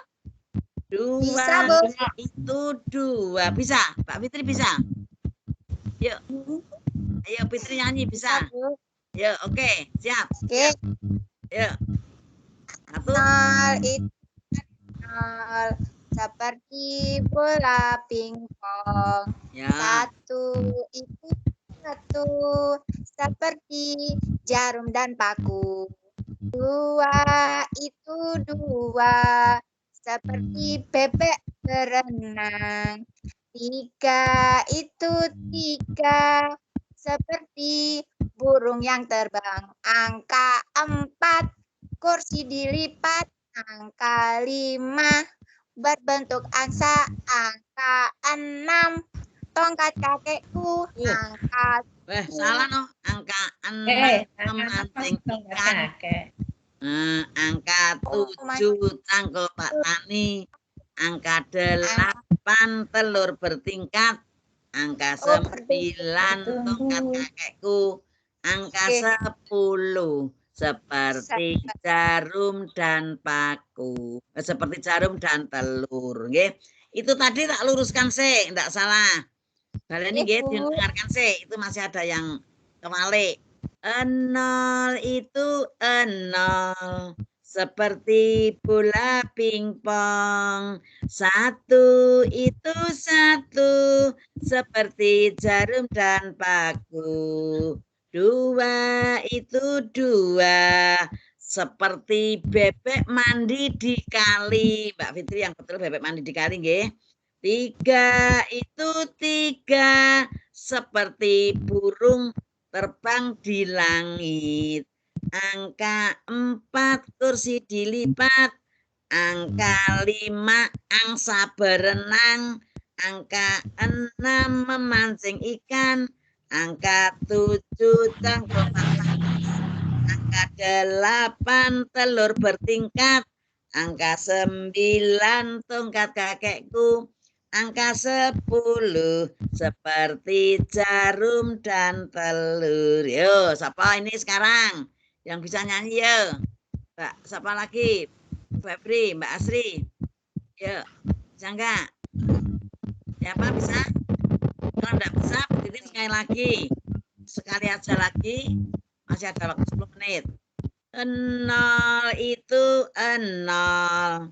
2 itu 2. Bisa? Pak Fitri bisa? Yuk. Ayo Fitri nyanyi bisa? Yuk, oke. Siap. Yuk. 1 0 itu 0. seperti bola pingpong. Ya. Satu itu satu seperti jarum dan paku. Dua itu dua seperti bebek berenang. Tiga itu tiga seperti burung yang terbang. Angka 4 kursi dilipat. Angka 5 berbentuk angsa. Angka 6 tongkat kakekku. Angka salah no. Angka 6 memancing ikan. Angka 7 cangkul Pak Tani. Angka 8 telur bertingkat. Angka 9 tongkat kakekku. Angka 10 seperti jarum dan paku. Seperti jarum dan telur. Nggih. Itu tadi tak luruskan sih, enggak salah. Baleni nggih dengarkan sih, itu masih ada yang kebalik. 0 itu 0 seperti bola pingpong. 1 itu 1 seperti jarum dan paku. 2 itu 2 seperti bebek mandi di kali. Mbak Fitri yang betul bebek mandi di kali nggih. 3 itu 3 seperti burung terbang di langit. Angka 4 kursi dilipat. Angka 5 angsa berenang. Angka 6 memancing ikan. Angka 7 cangkul panas. Angka 8 telur bertingkat. Angka 9 tongkat kakekku. Angka 10 seperti jarum dan telur. Yo, siapa ini sekarang yang bisa nyanyi yo? Mbak, siapa lagi? Febri, Mbak Asri. Yo, bisa enggak? Siapa bisa? Kalau enggak bisa, berdiri sekali lagi. Sekali aja lagi. Masih ada waktu 10 menit. 0 itu 0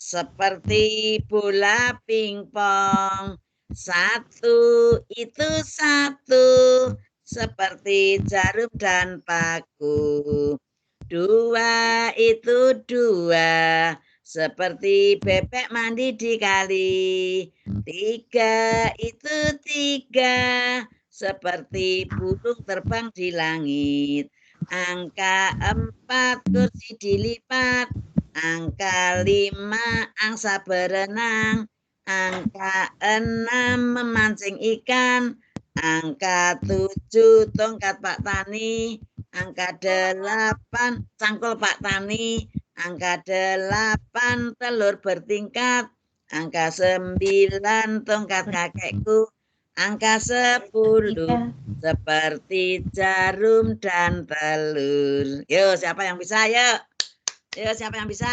seperti bola pingpong. 1 itu 1 seperti jarum dan paku. 2 itu 2 seperti bebek mandi di kali. 3 itu 3 seperti burung terbang di langit. Angka 4 kursi dilipat. Angka 5 angsa berenang. Angka 6 memancing ikan. Angka 7 tongkat Pak Tani. Angka 8 cangkul Pak Tani. Angka 8 telur bertingkat. Angka 9 tongkat kakekku. Angka 10 seperti jarum dan telur. Yo, siapa yang bisa? Yuk. Yo, siapa yang bisa?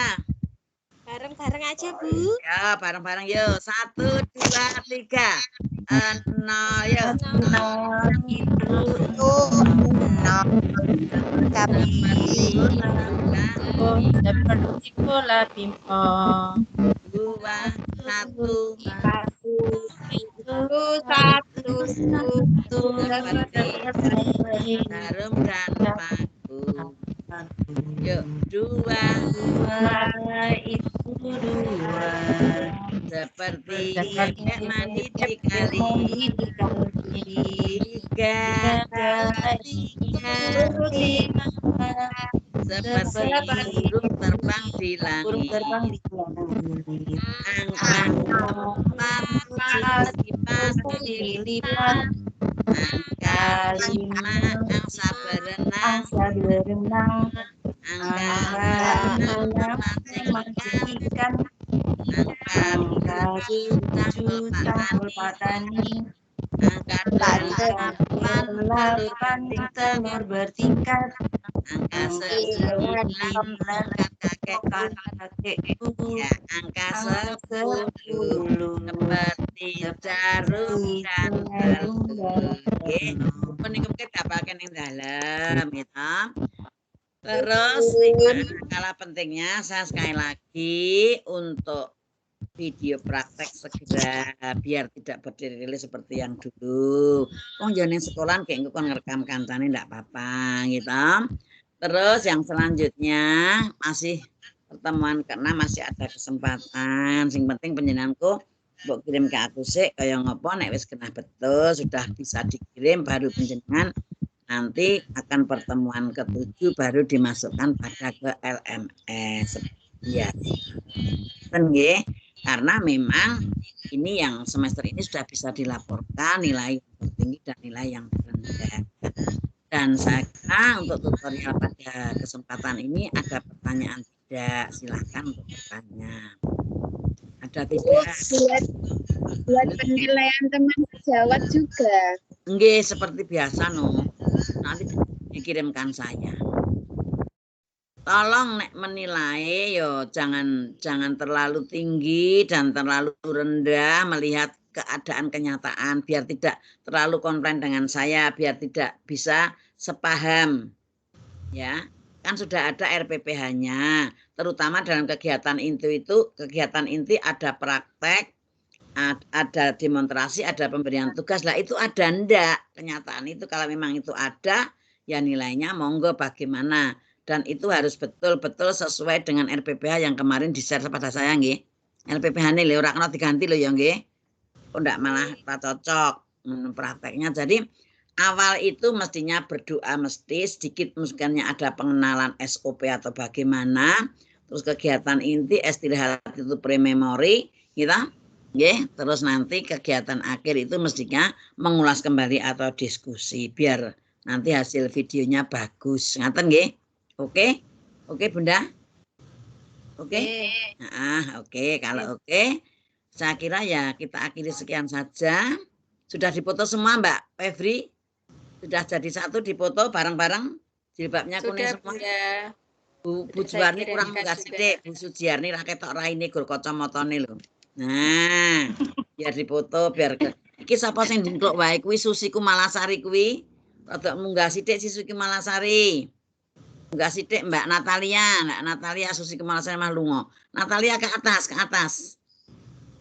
Bareng-bareng aja, Bu. Ya, bareng-bareng yuk. 1, 2, 3. 0 yuk. 0 itu 0 seperti bola pingpong. 2, 1 itu 1 seperti jarum dan paku. Yuk, 2 itu 2 seperti bebek mandi di kali. 3 seperti burung terbang di langit. Angka 4 dilipat. Angka 5 angsa berenang. Angka 6 memancing ikan. Angka 7 cangkul Pak Tani. Angka 8 telur bertingkat. Angka 9 tongkat kakekku. Ya, angka 10 seperti jarum dan telur. Nggih, menika dapatkan yang dalam ya. Terus kalah pentingnya saya sekali lagi untuk video praktek segera biar tidak berdiri seperti yang dulu. Wong jane sekolahan kayak engko kon ngerekam kancane ndak apa-apa gitu. Terus yang selanjutnya masih pertemuan ke-6 masih ada kesempatan. Sing penting panjenenganku mbok kirim ke aku sih kaya ngopo nek wis kena betul sudah bisa dikirim baru panjenengan nanti akan pertemuan ke-7 baru dimasukkan pada ke LMS. Ya. Nggih. Karena memang ini yang semester ini sudah bisa dilaporkan nilai yang tertinggi dan nilai yang terendah. Dan saya kira untuk tutorial pada kesempatan ini ada pertanyaan tidak? Silahkan untuk bertanya. Ada tidak? Buat penilaian teman sejawat juga. Nggih, seperti biasa no. Nanti dikirimkan saya. Tolong nek menilai yo jangan terlalu tinggi dan terlalu rendah melihat keadaan kenyataan biar tidak terlalu komplain dengan saya biar tidak bisa sepaham ya kan sudah ada RPPH-nya terutama dalam kegiatan inti ada praktek ada demonstrasi ada pemberian tugas lah itu ada ndak kenyataan itu kalau memang itu ada ya nilainya monggo bagaimana. Dan itu harus betul-betul sesuai dengan RPPH yang kemarin di-share kepada saya nggih. RPPH ini lho ora kena diganti lho ya nggih. Kok ndak malah cocok prakteknya. Jadi awal itu mestinya berdoa mesti sedikit mungkinnya ada pengenalan SOP atau bagaimana. Terus kegiatan inti istirahat itu pre-memori gitu. Nggih, terus nanti kegiatan akhir itu mestinya mengulas kembali atau diskusi biar nanti hasil videonya bagus. Ngaten nggih? Oke, Bunda. Oke. Oke. Kalau oke, saya kira ya kita akhiri sekian saja. Sudah dipoto semua, Mbak Febri? Sudah jadi satu dipoto bareng-bareng? Jilbabnya kuning semua. Bunda. Bu Juwarni kurang munggah sithik, Bu Sujiarni ra ketok raine gur kacamatane lho. Nah, biar dipoto biar iki sapa sing ndungkluk wae kuwi Susiku Malasari kuwi. Rada munggah sithik si Susiku Malasari. Enggak sithik Mbak Natalia Susi Kemalasari mah lunga. Natalia ke atas.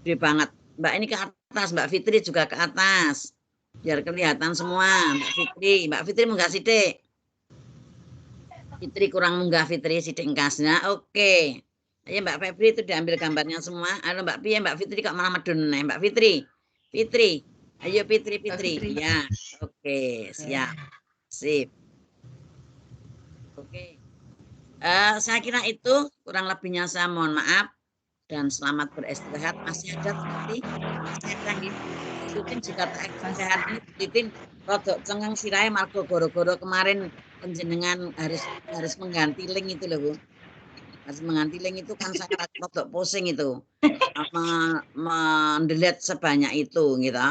Gede banget. Mbak ini ke atas, Mbak Fitri juga ke atas. Biar kelihatan semua, Mbak Fitri munggah sithik. Fitri kurang munggah Fitri sithik engkasnya. Oke. Ayo Mbak Febri itu diambil gambarnya semua. Halo Mbak Piye, Mbak Fitri kok malah medun nih, Mbak Fitri. Ayo Fitri. Ya. Oke, siap. Sip. Oke, saya kira itu kurang lebihnya saya mohon maaf dan selamat beristirahat. Masih ada seperti saya lagi syuting jika tak sehat ini titin rodok cengeng sirahe margo goro-goro kemarin penjenengan harus mengganti link itu loh Bu. Harus mengganti link itu kan saya rodok pusing itu mendelete sebanyak itu gitu.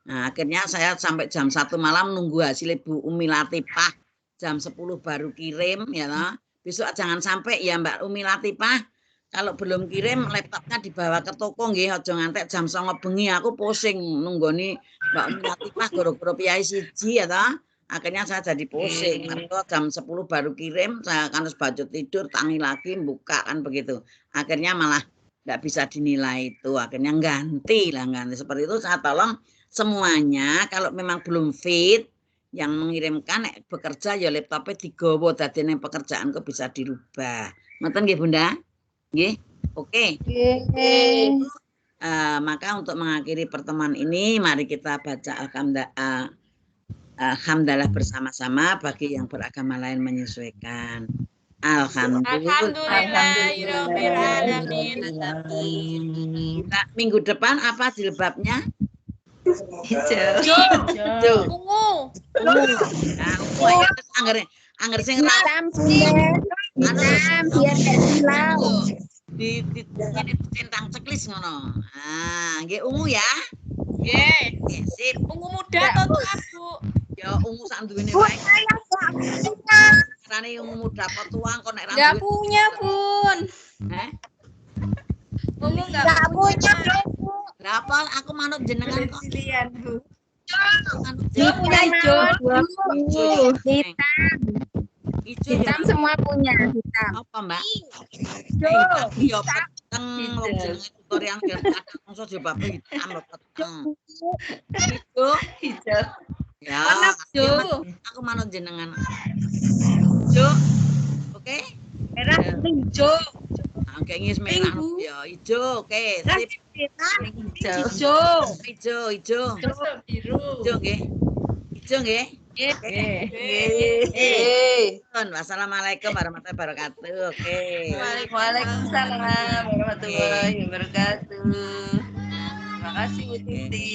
Nah akhirnya saya sampai jam 1 malam nunggu hasil Bu Umi Latifah. Jam 10 baru kirim ya toh. Besok jangan sampai ya Mbak Umi Latifah kalau belum kirim laptopnya dibawa ke toko nggih aja ngantek jam 09.00 bengi aku pusing nunggoni Mbak Umi Latifah goro-goro piyai siji ya toh. Akhirnya saya jadi pusing. Karena jam 10 baru kirim saya kan harus baju tidur tangi lagi buka kan begitu. Akhirnya malah enggak bisa dinilai itu. Akhirnya ganti seperti itu. Saya tolong semuanya kalau memang belum fit yang mengirimkan bekerja ya laptopnya digawa dadi ning pekerjaanku bisa dirubah. Ngoten nggih Bunda? Nggih. Oke. Maka untuk mengakhiri pertemuan ini mari kita baca alhamdulillah bersama-sama bagi yang beragama lain menyesuaikan. Alhamdulillahirabbil alamin. Minggu depan apa jilbabnya? Hijau. Ungu. Angger sing biar silau. Di centang ceklis ngono. Nggih ungu ya. Nggih. Sip. Ungu muda atau tua, Bu? Ya ungu sak duwene wae. Karane ungu muda apa tua kok nek ra Enggak punya, Bun. Ungu enggak punya, Bu. Lah apa aku manut jenengan kok. Pilihan, Bu. Dia punya hijau, hitam semua punya hitam. Apa Mbak? Hijau. peteng wong jenenge tutorial biar kadang mongso jebab hitam lho peteng. Hijau. Ya, Warna hijau. aku manut jenengan. Hijau. Oke? Merah, kuning, hijau. Oke, ngis merah ya, hijau. Oke, sip. Hijau. Hijau. Biru. Hijau nggih. Hijau nggih. Wassalamualaikum warahmatullahi wabarakatuh. Oke. Waalaikumsalam warahmatullahi wabarakatuh. Terima kasih Bu Titi.